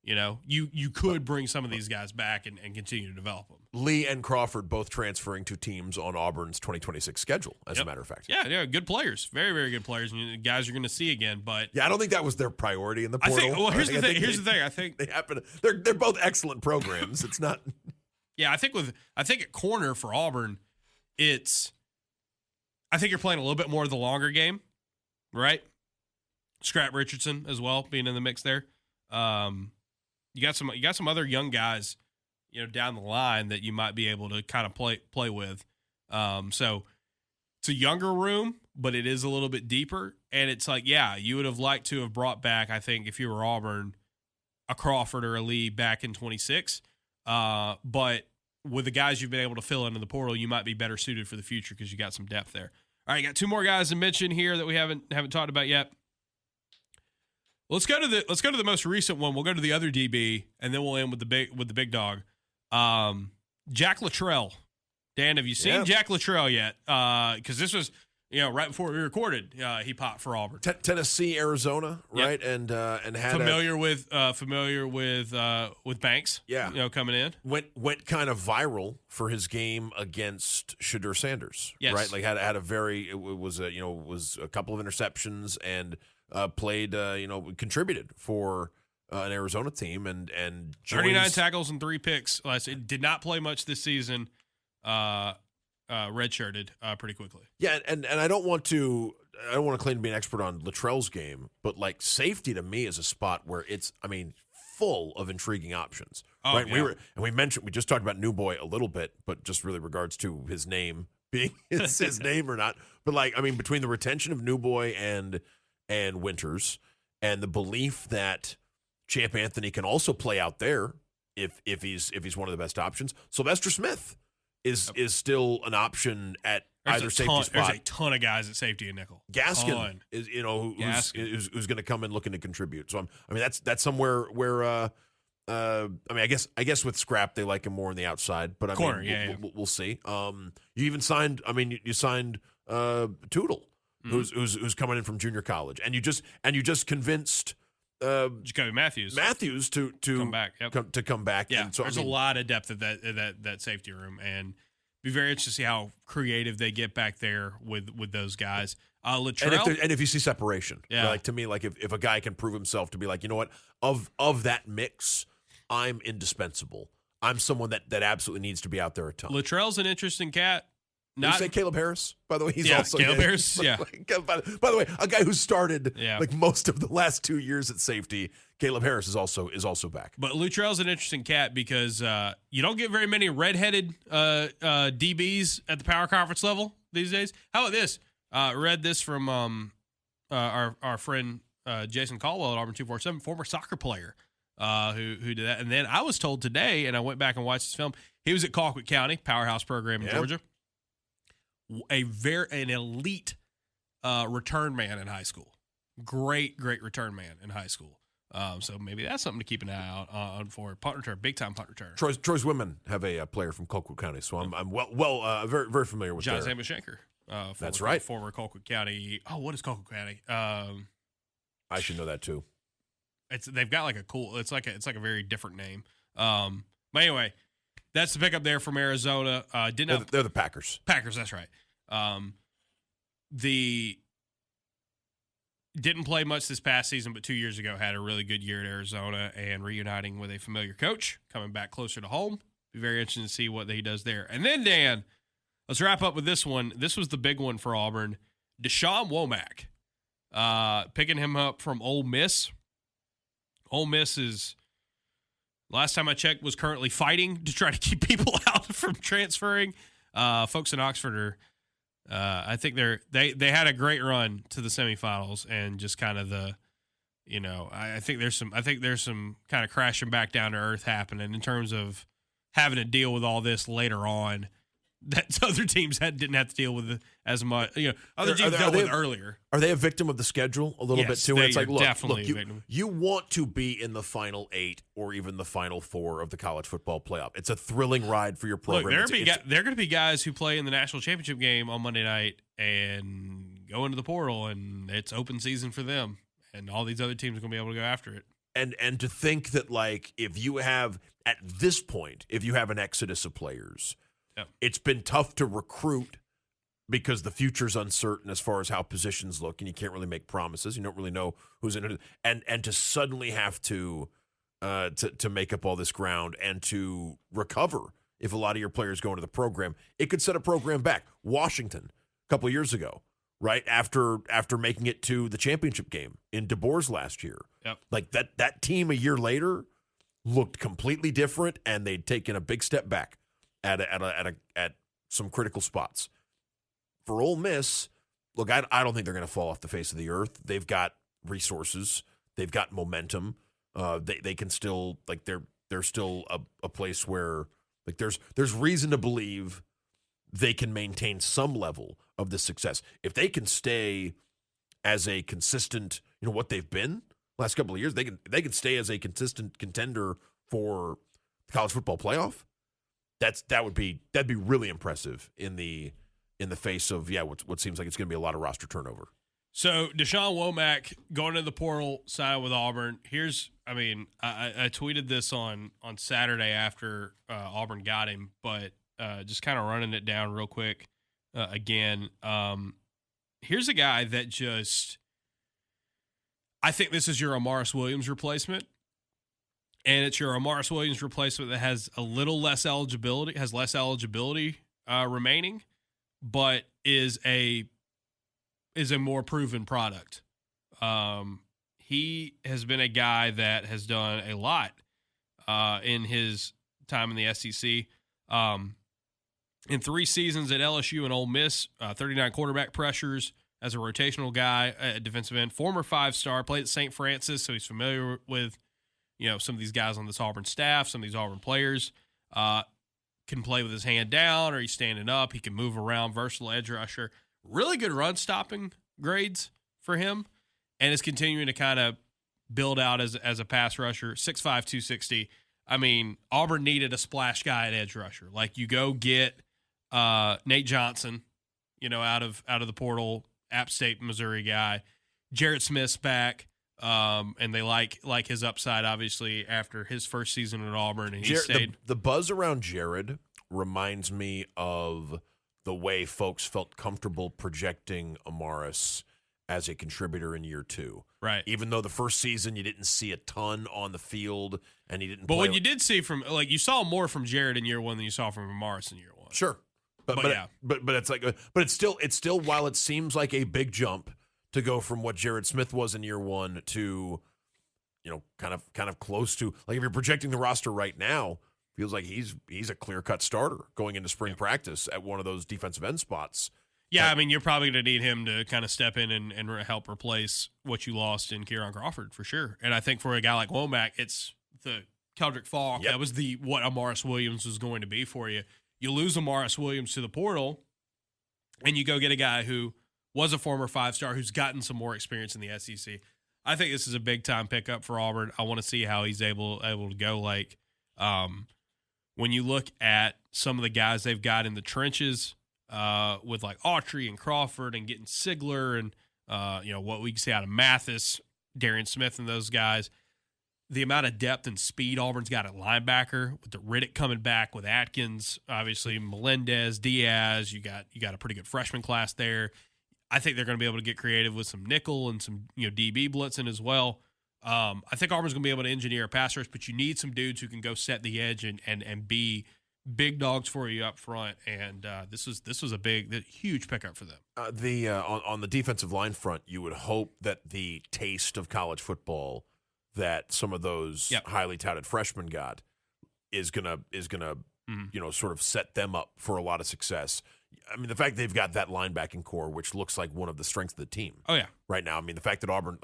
You could bring some of these guys back and continue to develop them. Lee and Crawford both transferring to teams on Auburn's 2026 schedule, as a matter of fact. Yeah, good players. Very, very good players. And guys you're going to see again. But I don't think that was their priority in the portal. Here's the thing. I think they happen. They're both excellent programs. It's not. Yeah, I think at corner for Auburn, I think you're playing a little bit more of the longer game, right? Scrap Richardson as well being in the mix there. You got some other young guys, down the line that you might be able to kind of play with. So it's a younger room, but it is a little bit deeper. And it's like, you would have liked to have brought back, I think, if you were Auburn, a Crawford or a Lee back in 26. But with the guys you've been able to fill into the portal, you might be better suited for the future because you got some depth there. All right, got two more guys to mention here that we haven't talked about yet. Let's go to the most recent one. We'll go to the other DB, and then we'll end with the big dog. Jack Luttrell. Dan, have you seen Jack Luttrell yet? Because this was right before we recorded. He popped for Auburn. Tennessee, Arizona, right? Yep. And had familiar with Banks. Yeah, coming in went kind of viral for his game against Shadur Sanders. Yes. Right, like had a very it was a couple of interceptions and. Played, contributed for an Arizona team and 39 tackles and 3 picks. It did not play much this season. Redshirted pretty quickly. Yeah, and I don't want to claim to be an expert on Luttrell's game, but like safety to me is a spot where it's full of intriguing options. Oh, right? yeah. We just talked about New Boy a little bit, but just really regards to his name being his name or not. But between the retention of New Boy and Winters, and the belief that Champ Anthony can also play out there if he's one of the best options, Sylvester Smith is still an option at either safety spot. There's a ton of guys at safety and nickel. Gaskin is who's going to come in looking to contribute. So that's somewhere where I guess with Scrap they like him more on the outside, but corner, we'll see. You even signed. You signed Tootle, who's coming in from junior college, and you just convinced Jacoby Matthews to come back. Yep. To come back. Yeah, and so, there's a lot of depth at that safety room, and be very interested to see how creative they get back there with those guys. Latrell, and if you see separation, yeah. Like to me, like if a guy can prove himself to be like, you know what, of that mix, I'm indispensable. I'm someone that absolutely needs to be out there a ton. Latrell's an interesting cat. Did you say Caleb Harris? By the way, he's also Caleb Harris. Yeah. By the way, a guy who started Yeah. like most of the last 2 years at safety. Caleb Harris is also back. But Lutrell's an interesting cat because you don't get very many redheaded DBs at the power conference level these days. How about this? Read this from our friend Jason Caldwell at Auburn 247, former soccer player who did that. And then I was told today, and I went back and watched this film. He was at Colquitt County, powerhouse program in Georgia. An elite return man in high school. Great return man in high school. So maybe that's something to keep an eye out on for punt return, big time punt return. Troy's women have a player from Colquitt County, so I'm very very familiar with John Samushenker. That's right, former Colquitt County. Oh, what is Colquitt County? I should know that too. They've got like it's like a very different name. But anyway, that's the pickup there from Arizona. They're the Packers. Packers, that's right. Didn't play much this past season, but 2 years ago had a really good year at Arizona and reuniting with a familiar coach, coming back closer to home. Be very interesting to see what he does there. And then, Dan, let's wrap up with this one. This was the big one for Auburn. Deshaun Womack, picking him up from Ole Miss. Ole Miss is, last time I checked, was currently fighting to try to keep people out from transferring. Folks in Oxford are, I think they had a great run to the semifinals, and just kind of I think there's some kind of crashing back down to earth happening in terms of having to deal with all this later on that other teams didn't have to deal with as much. Other teams dealt with earlier. Are they a victim of the schedule a little bit too? They it's like, definitely a victim. You want to be in the final 8 or even the final 4 of the college football playoff. It's a thrilling ride for your program. Look, there are going to be guys who play in the national championship game on Monday night and go into the portal, and it's open season for them, and all these other teams are going to be able to go after it. And to think that, like, if you have at this point, if you have an exodus of players. Yep. It's been tough to recruit because the future's uncertain as far as how positions look, and you can't really make promises. You don't really know who's in it, and to suddenly have to make up all this ground and to recover if a lot of your players go into the program, it could set a program back. Washington, a couple of years ago, right after making it to the championship game in DeBoer's last year, yep. Like that team a year later looked completely different, and they'd taken a big step back at some critical spots. For Ole Miss, look, I don't think they're going to fall off the face of the earth. They've got resources, they've got momentum. They can still, like, they're still a place where, like, there's reason to believe they can maintain some level of this success if they can stay as a consistent, what they've been last couple of years. They can stay as a consistent contender for the college football playoff. That'd be really impressive in the face of what seems like it's going to be a lot of roster turnover. So Deshaun Womack going to the portal, signed with Auburn. I tweeted this on Saturday after Auburn got him, but just kind of running it down real quick again. Here's a guy that I think this is your Amaris Williams replacement. And it's your Amaris Williams replacement that has a little less eligibility, remaining, but is a more proven product. he has been a guy that has done a lot in his time in the SEC. In 3 seasons at LSU and Ole Miss, 39 quarterback pressures as a rotational guy at defensive end. Former 5-star, played at St. Francis, so he's familiar with some of these guys on this Auburn staff, some of these Auburn players. Can play with his hand down or he's standing up. He can move around, versatile edge rusher. Really good run-stopping grades for him, and is continuing to kind of build out as a pass rusher. 6'5", 260. I mean, Auburn needed a splash guy at edge rusher. Like, you go get Nate Johnson, out of the portal, App State, Missouri guy. Jared Smith's back, and they like his upside, obviously, after his first season at Auburn. And he stayed. The buzz around Jared reminds me of the way folks felt comfortable projecting Amaris as a contributor in year 2. Right. Even though the first season you didn't see a ton on the field and he didn't But play. what you did see you saw more from Jared in year 1 than you saw from Amaris in year 1. Sure. But it's like, but it's still while it seems like a big jump to go from what Jared Smith was in year 1 to, kind of close to, like, if you're projecting the roster right now, feels like he's a clear-cut starter going into spring practice at one of those defensive end spots. Yeah, I mean, you're probably going to need him to kind of step in and help replace what you lost in Kieran Crawford for sure. And I think for a guy like Womack, it's the Keldrick Falk. Yep. That was what Amaris Williams was going to be for you. You lose Amaris Williams to the portal, and you go get a guy who was a former 5-star who's gotten some more experience in the SEC. I think this is a big-time pickup for Auburn. I want to see how he's able to go. Like, when you look at some of the guys they've got in the trenches, with like Autry and Crawford and getting Sigler and what we can see out of Mathis, Darian Smith and those guys, the amount of depth and speed Auburn's got at linebacker with the Riddick coming back with Atkins, obviously Melendez, Diaz, you got a pretty good freshman class there. I think they're going to be able to get creative with some nickel and some DB blitzing as well. I think Auburn's going to be able to engineer a pass rush, but you need some dudes who can go set the edge and be big dogs for you up front, and this was a huge pickup for them. On the defensive line front, you would hope that the taste of college football that some of those highly touted freshmen got is gonna sort of set them up for a lot of success. I mean, the fact they've got that linebacking core, which looks like one of the strengths of the team. Oh yeah, right now. I mean, the fact that Auburn,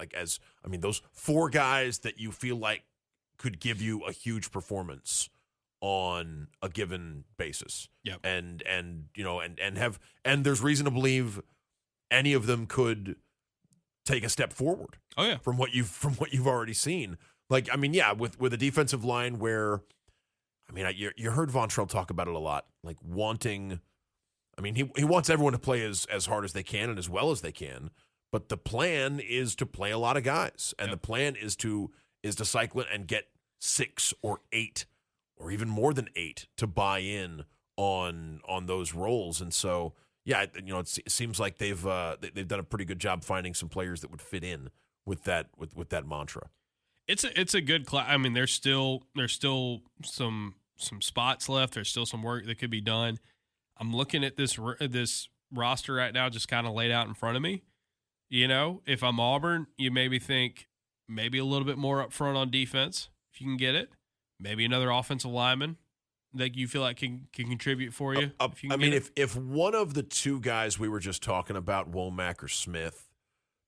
those 4 guys that you feel like could give you a huge performance on a given basis. Yep. And there's reason to believe any of them could take a step forward. Oh yeah. From what you've already seen. Like, I mean, yeah, with a defensive line where, I mean, you heard Vontrell talk about it a lot, like wanting, I mean, he wants everyone to play as hard as they can and as well as they can, but the plan is to play a lot of guys. And the plan is to cycle it and get 6 or 8 or even more than 8 to buy in on those roles. And so, yeah, it seems like they've done a pretty good job finding some players that would fit in with that mantra. It's a good class. I mean, there's still some spots left. There's still some work that could be done. I'm looking at this roster right now, just kind of laid out in front of me. If I'm Auburn, you maybe think maybe a little bit more up front on defense if you can get it. Maybe another offensive lineman that you feel like can contribute for you. If one of the 2 guys we were just talking about, Womack or Smith,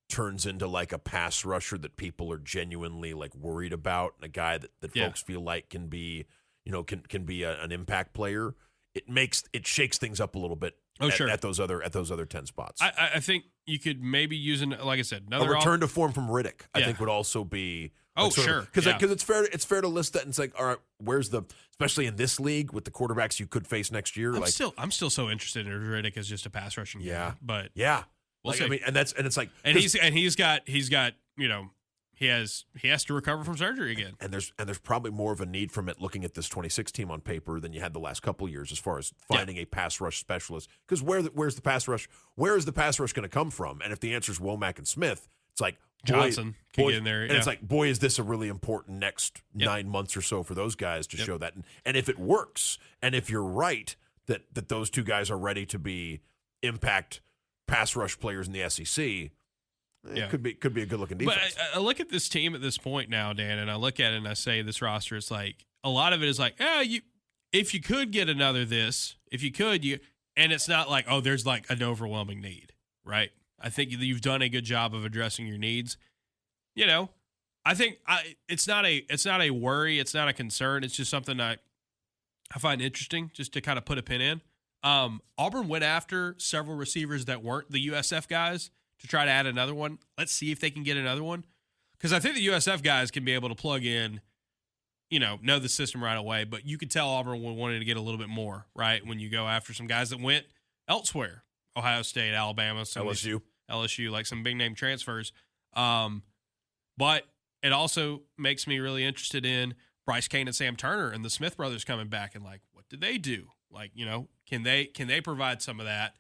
turns into like a pass rusher that people are genuinely like worried about, and a guy that folks feel like can be an impact player, it shakes things up a little bit. At those other 10 spots. I think you could maybe use like I said, another a return to form from Riddick. I think would also be. Sure. Because it's fair to list that, and it's like, all right, especially in this league with the quarterbacks you could face next year. I'm still so interested in Riddick as just a pass rushing guy. But we'll see. I mean, and it's like, he's got he has to recover from surgery again. And there's probably more of a need from it looking at this 26 team on paper than you had the last couple of years as far as finding a pass rush specialist. Because where's the pass rush? Where is the pass rush going to come from? And if the answer is Womack and Smith, it's like Johnson can get in there. And it's like, boy, is this a really important next 9 months or so for those guys to show that. And if it works, and if you're right that those 2 guys are ready to be impact pass rush players in the SEC, Yeah. Could be a good looking defense. But I look at this team at this point now, Dan, and I look at it and I say this roster is like a lot of it is like, if you could get another this, if you could, and it's not like, oh, there's like an overwhelming need, right? I think you've done a good job of addressing your needs. I think it's not a worry, it's not a concern. It's just something I find interesting, just to kind of put a pin in. Auburn went after several receivers that weren't the USF guys to try to add another one. Let's see if they can get another one, because I think the USF guys can be able to plug in, know the system right away. But you could tell Auburn wanted to get a little bit more, right, when you go after some guys that went elsewhere, Ohio State, Alabama, LSU, like some big name transfers. But it also makes me really interested in Bryce Kane and Sam Turner and the Smith brothers coming back, and like, what did they do? Like, can they provide some of that,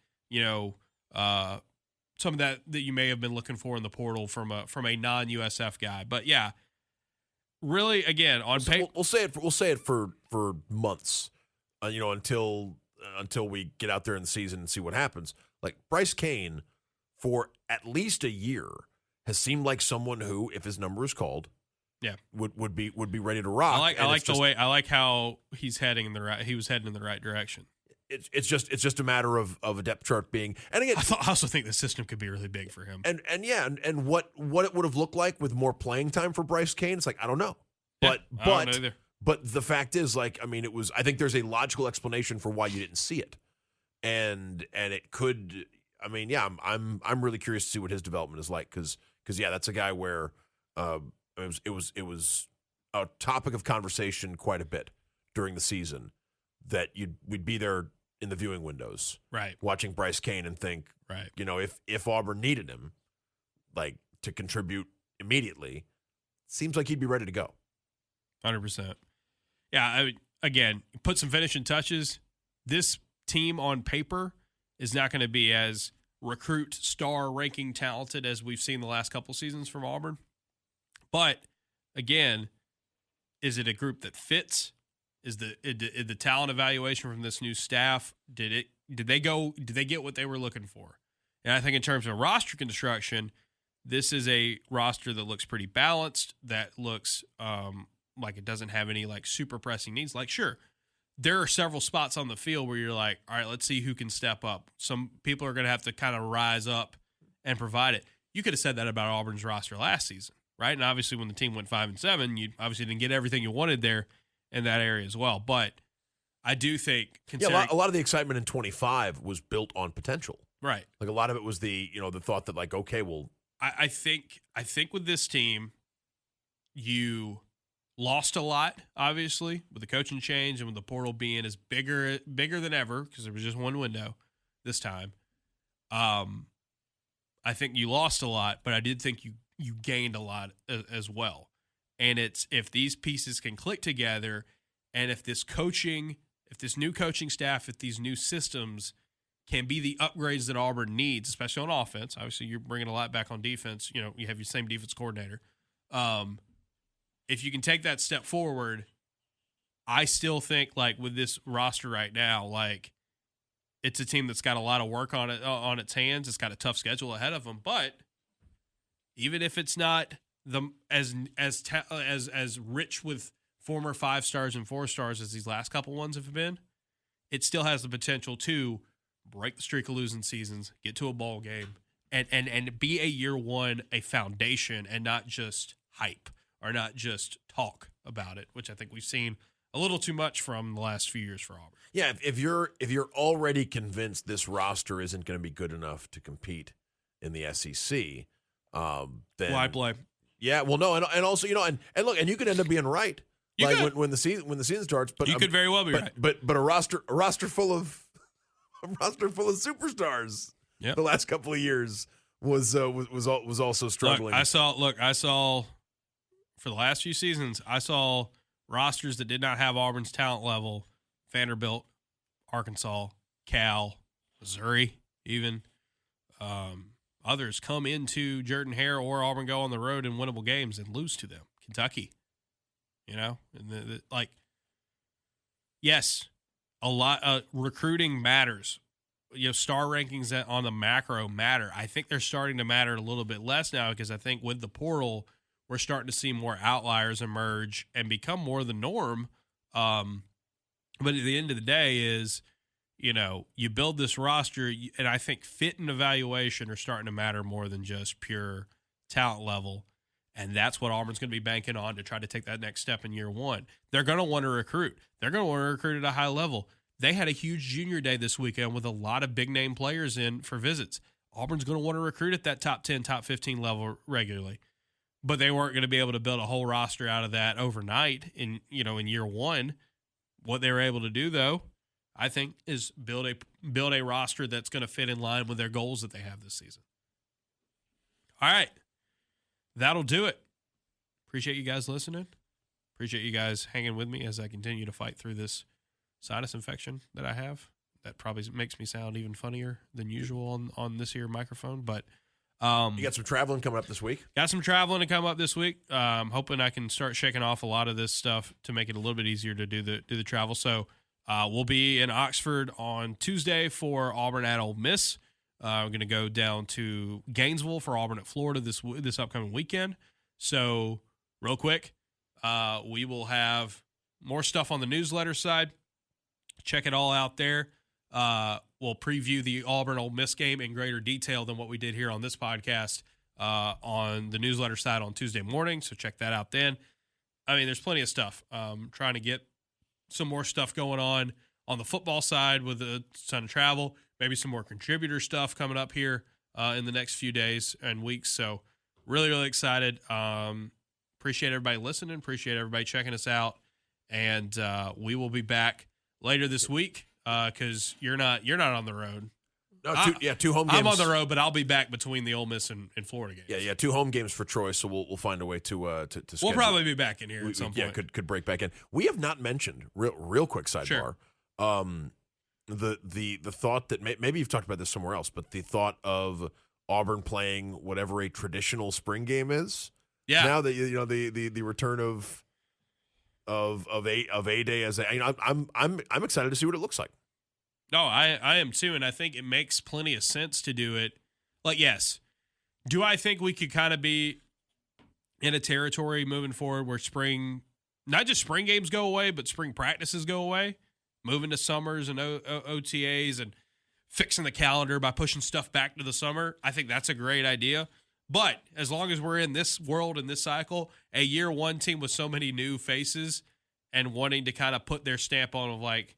some of that you may have been looking for in the portal from a non-USF guy. But yeah, really, again, on paper, we'll say it for months, until we get out there in the season and see what happens. Like Bryce Kane, for at least a year, has seemed like someone who, if his number is called, would be ready to rock. I like how he's heading in the right. He was heading in the right direction. It's just a matter of a depth chart being, and again, I also think the system could be really big for him. And what it would have looked like with more playing time for Bryce Kane, it's like, I don't know. I don't know either. But the fact is, like, I mean, I think there's a logical explanation for why you didn't see it, and it could. I mean, yeah, I'm really curious to see what his development is like, because that's a guy where it was a topic of conversation quite a bit during the season, that we'd be there in the viewing windows, right, watching Bryce Kane and think, right, if Auburn needed him, like, to contribute immediately, seems like he'd be ready to go. 100%. Yeah, again, put some finishing touches. This team on paper is not going to be as recruit star ranking talented as we've seen the last couple seasons from Auburn. But again, is it a group that fits? Is the talent evaluation from this new staff, did they get what they were looking for? And I think in terms of roster construction, this is a roster that looks pretty balanced, that looks like it doesn't have any like super pressing needs. Like, sure, there are several spots on the field where you're like, all right, let's see who can step up. Some people are going to have to kind of rise up and provide it. You could have said that about Auburn's roster last season, right? And obviously when the team went 5-7, you obviously didn't get everything you wanted there in that area as well. But I do think a lot of the excitement in 25 was built on potential. Right. Like, a lot of it was the thought that, like, okay, well, I think with this team, you lost a lot, obviously, with the coaching change and with the portal being as bigger than ever, because there was just one window this time. I think you lost a lot, but I did think you gained a lot as well. And it's, if these pieces can click together, and if this new coaching staff, if these new systems can be the upgrades that Auburn needs, especially on offense. Obviously, you're bringing a lot back on defense. You have your same defense coordinator. If you can take that step forward, I still think, like, with this roster right now, like, it's a team that's got a lot of work on its hands. It's got a tough schedule ahead of them, but even if it's not as rich with former 5 stars and 4 stars as these last couple ones have been, it still has the potential to break the streak of losing seasons, get to a bowl game, and be a year one, a foundation, and not just hype or not just talk about it, which I think we've seen a little too much from the last few years for Auburn. Yeah, if you're already convinced this roster isn't going to be good enough to compete in the SEC, then why play? Yeah, well, no, and also, and look, and you could end up being right. When the season starts, but you could very well be right. But a roster full of superstars. Yep. The last couple of years was also struggling. I saw for the last few seasons, I saw rosters that did not have Auburn's talent level: Vanderbilt, Arkansas, Cal, Missouri, even. Others come into Jordan-Hare or Auburn go on the road in winnable games and lose to them. Kentucky, and yes, a lot. Recruiting matters, star rankings on the macro matter. I think they're starting to matter a little bit less now because I think with the portal, we're starting to see more outliers emerge and become more the norm. But at the end of the day is, you build this roster, and I think fit and evaluation are starting to matter more than just pure talent level. And that's what Auburn's going to be banking on to try to take that next step in year one. They're going to want to recruit. They're going to want to recruit at a high level. They had a huge junior day this weekend with a lot of big-name players in for visits. Auburn's going to want to recruit at that top 10, top 15 level regularly. But they weren't going to be able to build a whole roster out of that overnight in year one. What they were able to do, though, I think, is build a roster that's going to fit in line with their goals that they have this season. All right. That'll do it. Appreciate you guys listening. Appreciate you guys hanging with me as I continue to fight through this sinus infection that I have. That probably makes me sound even funnier than usual on this here microphone. But you got some traveling coming up this week? Got some traveling to come up this week. Hoping I can start shaking off a lot of this stuff to make it a little bit easier to do the travel. So we'll be in Oxford on Tuesday for Auburn at Ole Miss. We're going to go down to Gainesville for Auburn at Florida this upcoming weekend. So real quick, we will have more stuff on the newsletter side. Check it all out there. We'll preview the Auburn-Ole Miss game in greater detail than what we did here on this podcast on the newsletter side on Tuesday morning, so check that out then. I mean, there's plenty of stuff. Trying to get some more stuff going on the football side with a ton of travel, maybe some more contributor stuff coming up here in the next few days and weeks. So really, really excited. Appreciate everybody listening. Appreciate everybody checking us out. And we will be back later this week because you're not on the road. No, two home games. I'm on the road, but I'll be back between the Ole Miss and Florida games. Yeah, 2 home games for Troy, so we'll find a way to schedule. We'll probably be back in here at some point. Yeah, could break back in. We have not mentioned real quick sidebar. Sure. The thought that maybe you've talked about this somewhere else, but the thought of Auburn playing whatever a traditional spring game is. Yeah. Now that the return of A Day as I'm excited to see what it looks like. No, I am too, and I think it makes plenty of sense to do it. Like, yes. Do I think we could kind of be in a territory moving forward where not just spring games go away, but spring practices go away? Moving to summers and OTAs and fixing the calendar by pushing stuff back to the summer. I think that's a great idea. But as long as we're in this world, in this cycle, a year one team with so many new faces and wanting to kind of put their stamp on of like,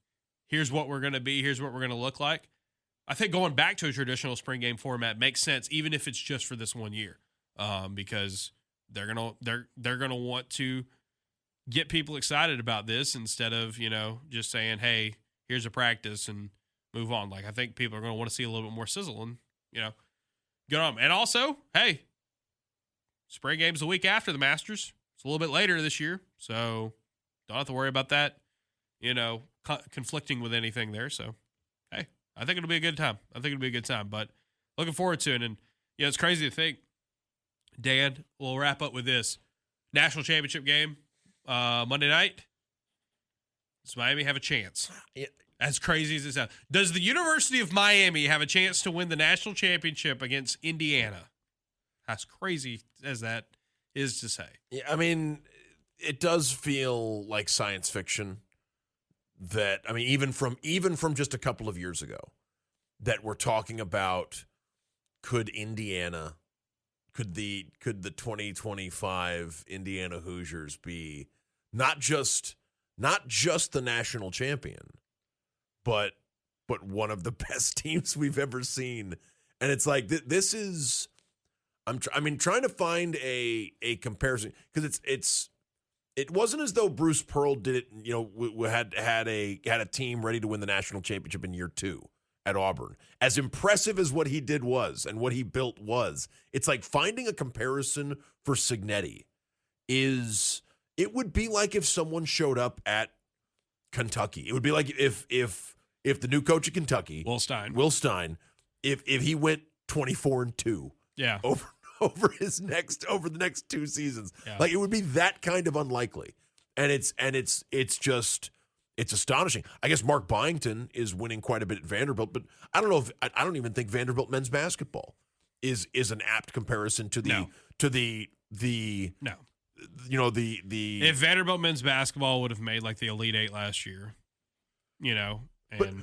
here's what we're going to be, here's what we're going to look like. I think going back to a traditional spring game format makes sense, even if it's just for this 1 year, because they're gonna want to get people excited about this instead of just saying, hey, here's a practice and move on. Like, I think people are going to want to see a little bit more sizzle and get on. And also, hey, spring game's the week after the Masters. It's a little bit later this year, so don't have to worry about that, conflicting with anything there. So, hey, I think it'll be a good time. But looking forward to it. And, it's crazy to think, Dan, we'll wrap up with this. National championship game Monday night. Does Miami have a chance? Yeah. As crazy as it sounds. Does the University of Miami have a chance to win the national championship against Indiana? As crazy as that is to say. Yeah, I mean, it does feel like science fiction that, I mean, even from just a couple of years ago, that we're talking about could the 2025 Indiana Hoosiers be not just the national champion, but one of the best teams we've ever seen. And it's like this is trying to find a comparison, because it wasn't as though Bruce Pearl did it, had a team ready to win the national championship in year 2 at Auburn. As impressive as what he did was and what he built was, it's like finding a comparison for Signetti it would be like if someone showed up at Kentucky. It would be like if the new coach of Kentucky, Will Stein, if he went 24-2, yeah, over the next 2 seasons, yeah. Like, it would be that kind of unlikely. And it's it's astonishing. I guess Mark Byington is winning quite a bit at Vanderbilt, but I don't know if I don't even think Vanderbilt men's basketball is an apt comparison to the no. The if Vanderbilt men's basketball would have made like the Elite Eight last year, and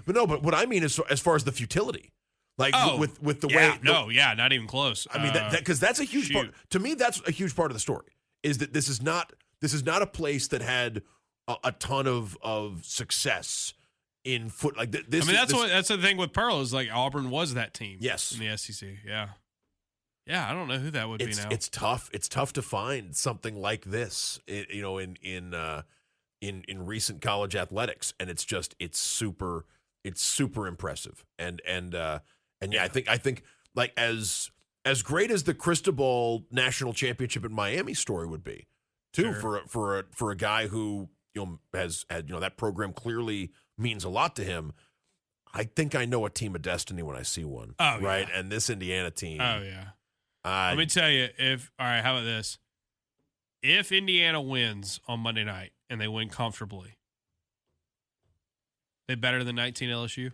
but what I mean is as far as the futility, like with the way not even close. I mean because that's a huge part to me. That's a huge part of the story is that this is not a place that had a ton of success in foot like this. I mean that's the thing with Pearl is like Auburn was that team. Yes, in the SEC. Yeah, I don't know who that would be now. It's tough. It's tough to find something like this, in recent college athletics, and it's super impressive. And yeah, I think like as great as the Cristobal National Championship in Miami story would be, too, sure. for a guy who has had that program clearly means a lot to him. I think I know a team of destiny when I see one. Oh, right, yeah. And this Indiana team. Oh yeah. Let me tell you, all right, how about this? If Indiana wins on Monday night and they win comfortably, they better than 19 LSU?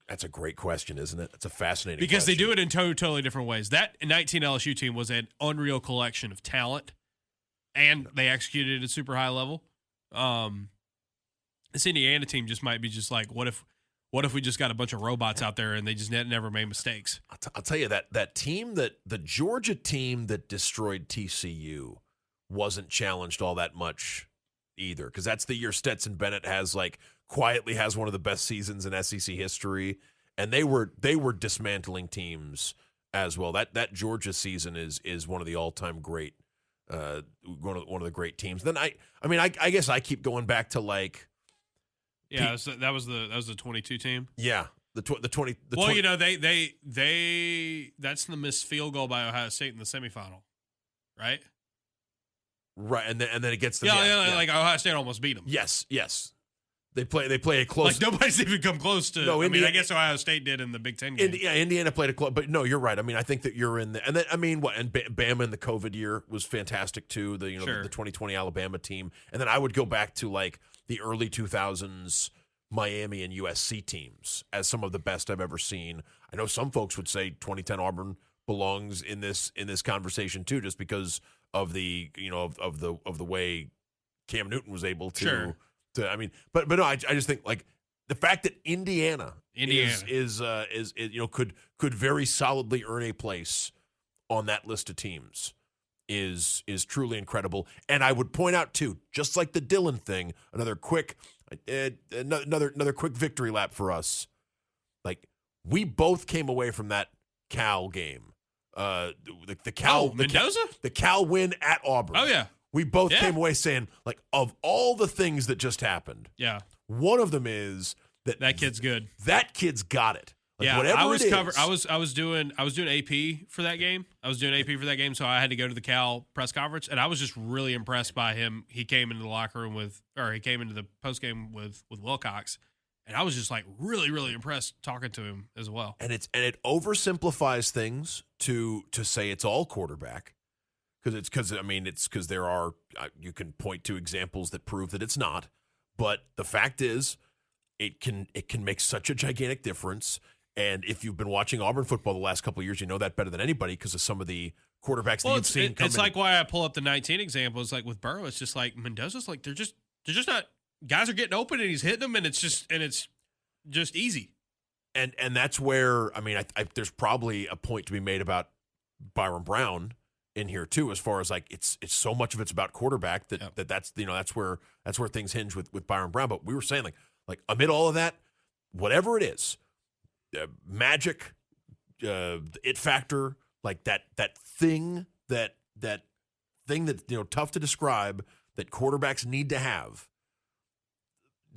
That's a great question, isn't it? It's a fascinating because question. They do it in totally different ways. That 19 LSU team was an unreal collection of talent, and they executed at a super high level. This Indiana team just might be just like, what if we just got a bunch of robots out there and they just never made mistakes? I'll tell you that team the Georgia team that destroyed TCU wasn't challenged all that much either, because that's the year Stetson Bennett quietly has one of the best seasons in SEC history, and they were dismantling teams as well. That Georgia season is one of the all-time great one of the great teams. Then I guess I keep going back to that was the 22 team. Yeah, the 20. Well, they that's the missed field goal by Ohio State in the semifinal, right? Right, and then it gets them. Yeah, like Ohio State almost beat them. Yes. They play a close. Like nobody's even come close to. No, I guess Ohio State did in the Big Ten game. Indiana played a close, but no, you're right. I mean, I think that you're in the, and then and Bama in the COVID year was fantastic too. The 2020 Alabama team, and then I would go back to the early 2000s Miami and USC teams as some of the best I've ever seen. I know some folks would say 2010 Auburn belongs in this conversation too, just because of the of the way Cam Newton was able to. Sure. But no, I just think the fact that Indiana is could very solidly earn a place on that list of teams is truly incredible. And I would point out too, just like the Dillon thing, another quick victory lap for us. We both came away from that Cal game. The Cal Mendoza? The Cal win at Auburn. Oh yeah. We both came away saying, of all the things that just happened, one of them is that kid's good. That kid's got it. I was doing AP for that game. So I had to go to the Cal press conference, and I was just really impressed by him. He came into the locker room he came into the post game with Wilcox, and I was just really, really impressed talking to him as well. And it oversimplifies things to say it's all quarterback. Because there are you can point to examples that prove that it's not, but the fact is, it can make such a gigantic difference. And if you've been watching Auburn football the last couple of years, you know that better than anybody because of some of the quarterbacks that you've seen. It's why I pull up the 19 example. It's with Burrow, it's just Mendoza's they're just not, guys are getting open and he's hitting them, and it's just easy. And that's where there's probably a point to be made about Byron Brown in here too, as far as it's so much of it's about quarterback that's where things hinge with Byron Brown. But we were saying amid all of that, whatever it is, magic, it factor, that thing that tough to describe that quarterbacks need to have.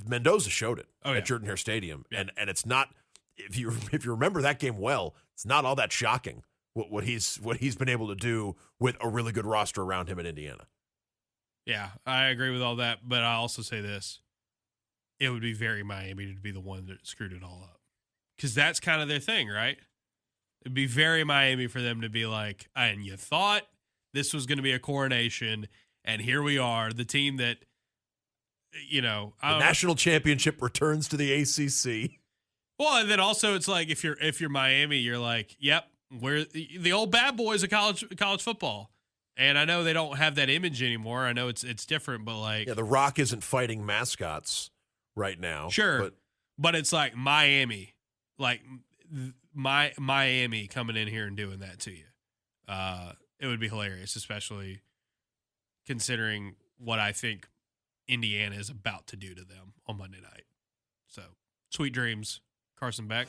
Mendoza showed it at Jordan-Hare Stadium, and it's not, if you remember that game well, it's not all that shocking what he's been able to do with a really good roster around him in Indiana. Yeah, I agree with all that, but I also say this: it would be very Miami to be the one that screwed it all up, because that's kind of their thing, right? It'd be very Miami for them to be and you thought this was going to be a coronation, and here we are, the team that you know, the national championship returns to the ACC. Well, and then also it's like if you're Miami, you're like, yep, we're the old bad boys of college football. And I know they don't have that image anymore. I know it's different, but like, yeah, the Rock isn't fighting mascots right now. Sure, but it's like Miami, like Miami coming in here and doing that to you. It would be hilarious, especially considering what I think Indiana is about to do to them on Monday night. So, sweet dreams, Carson Beck.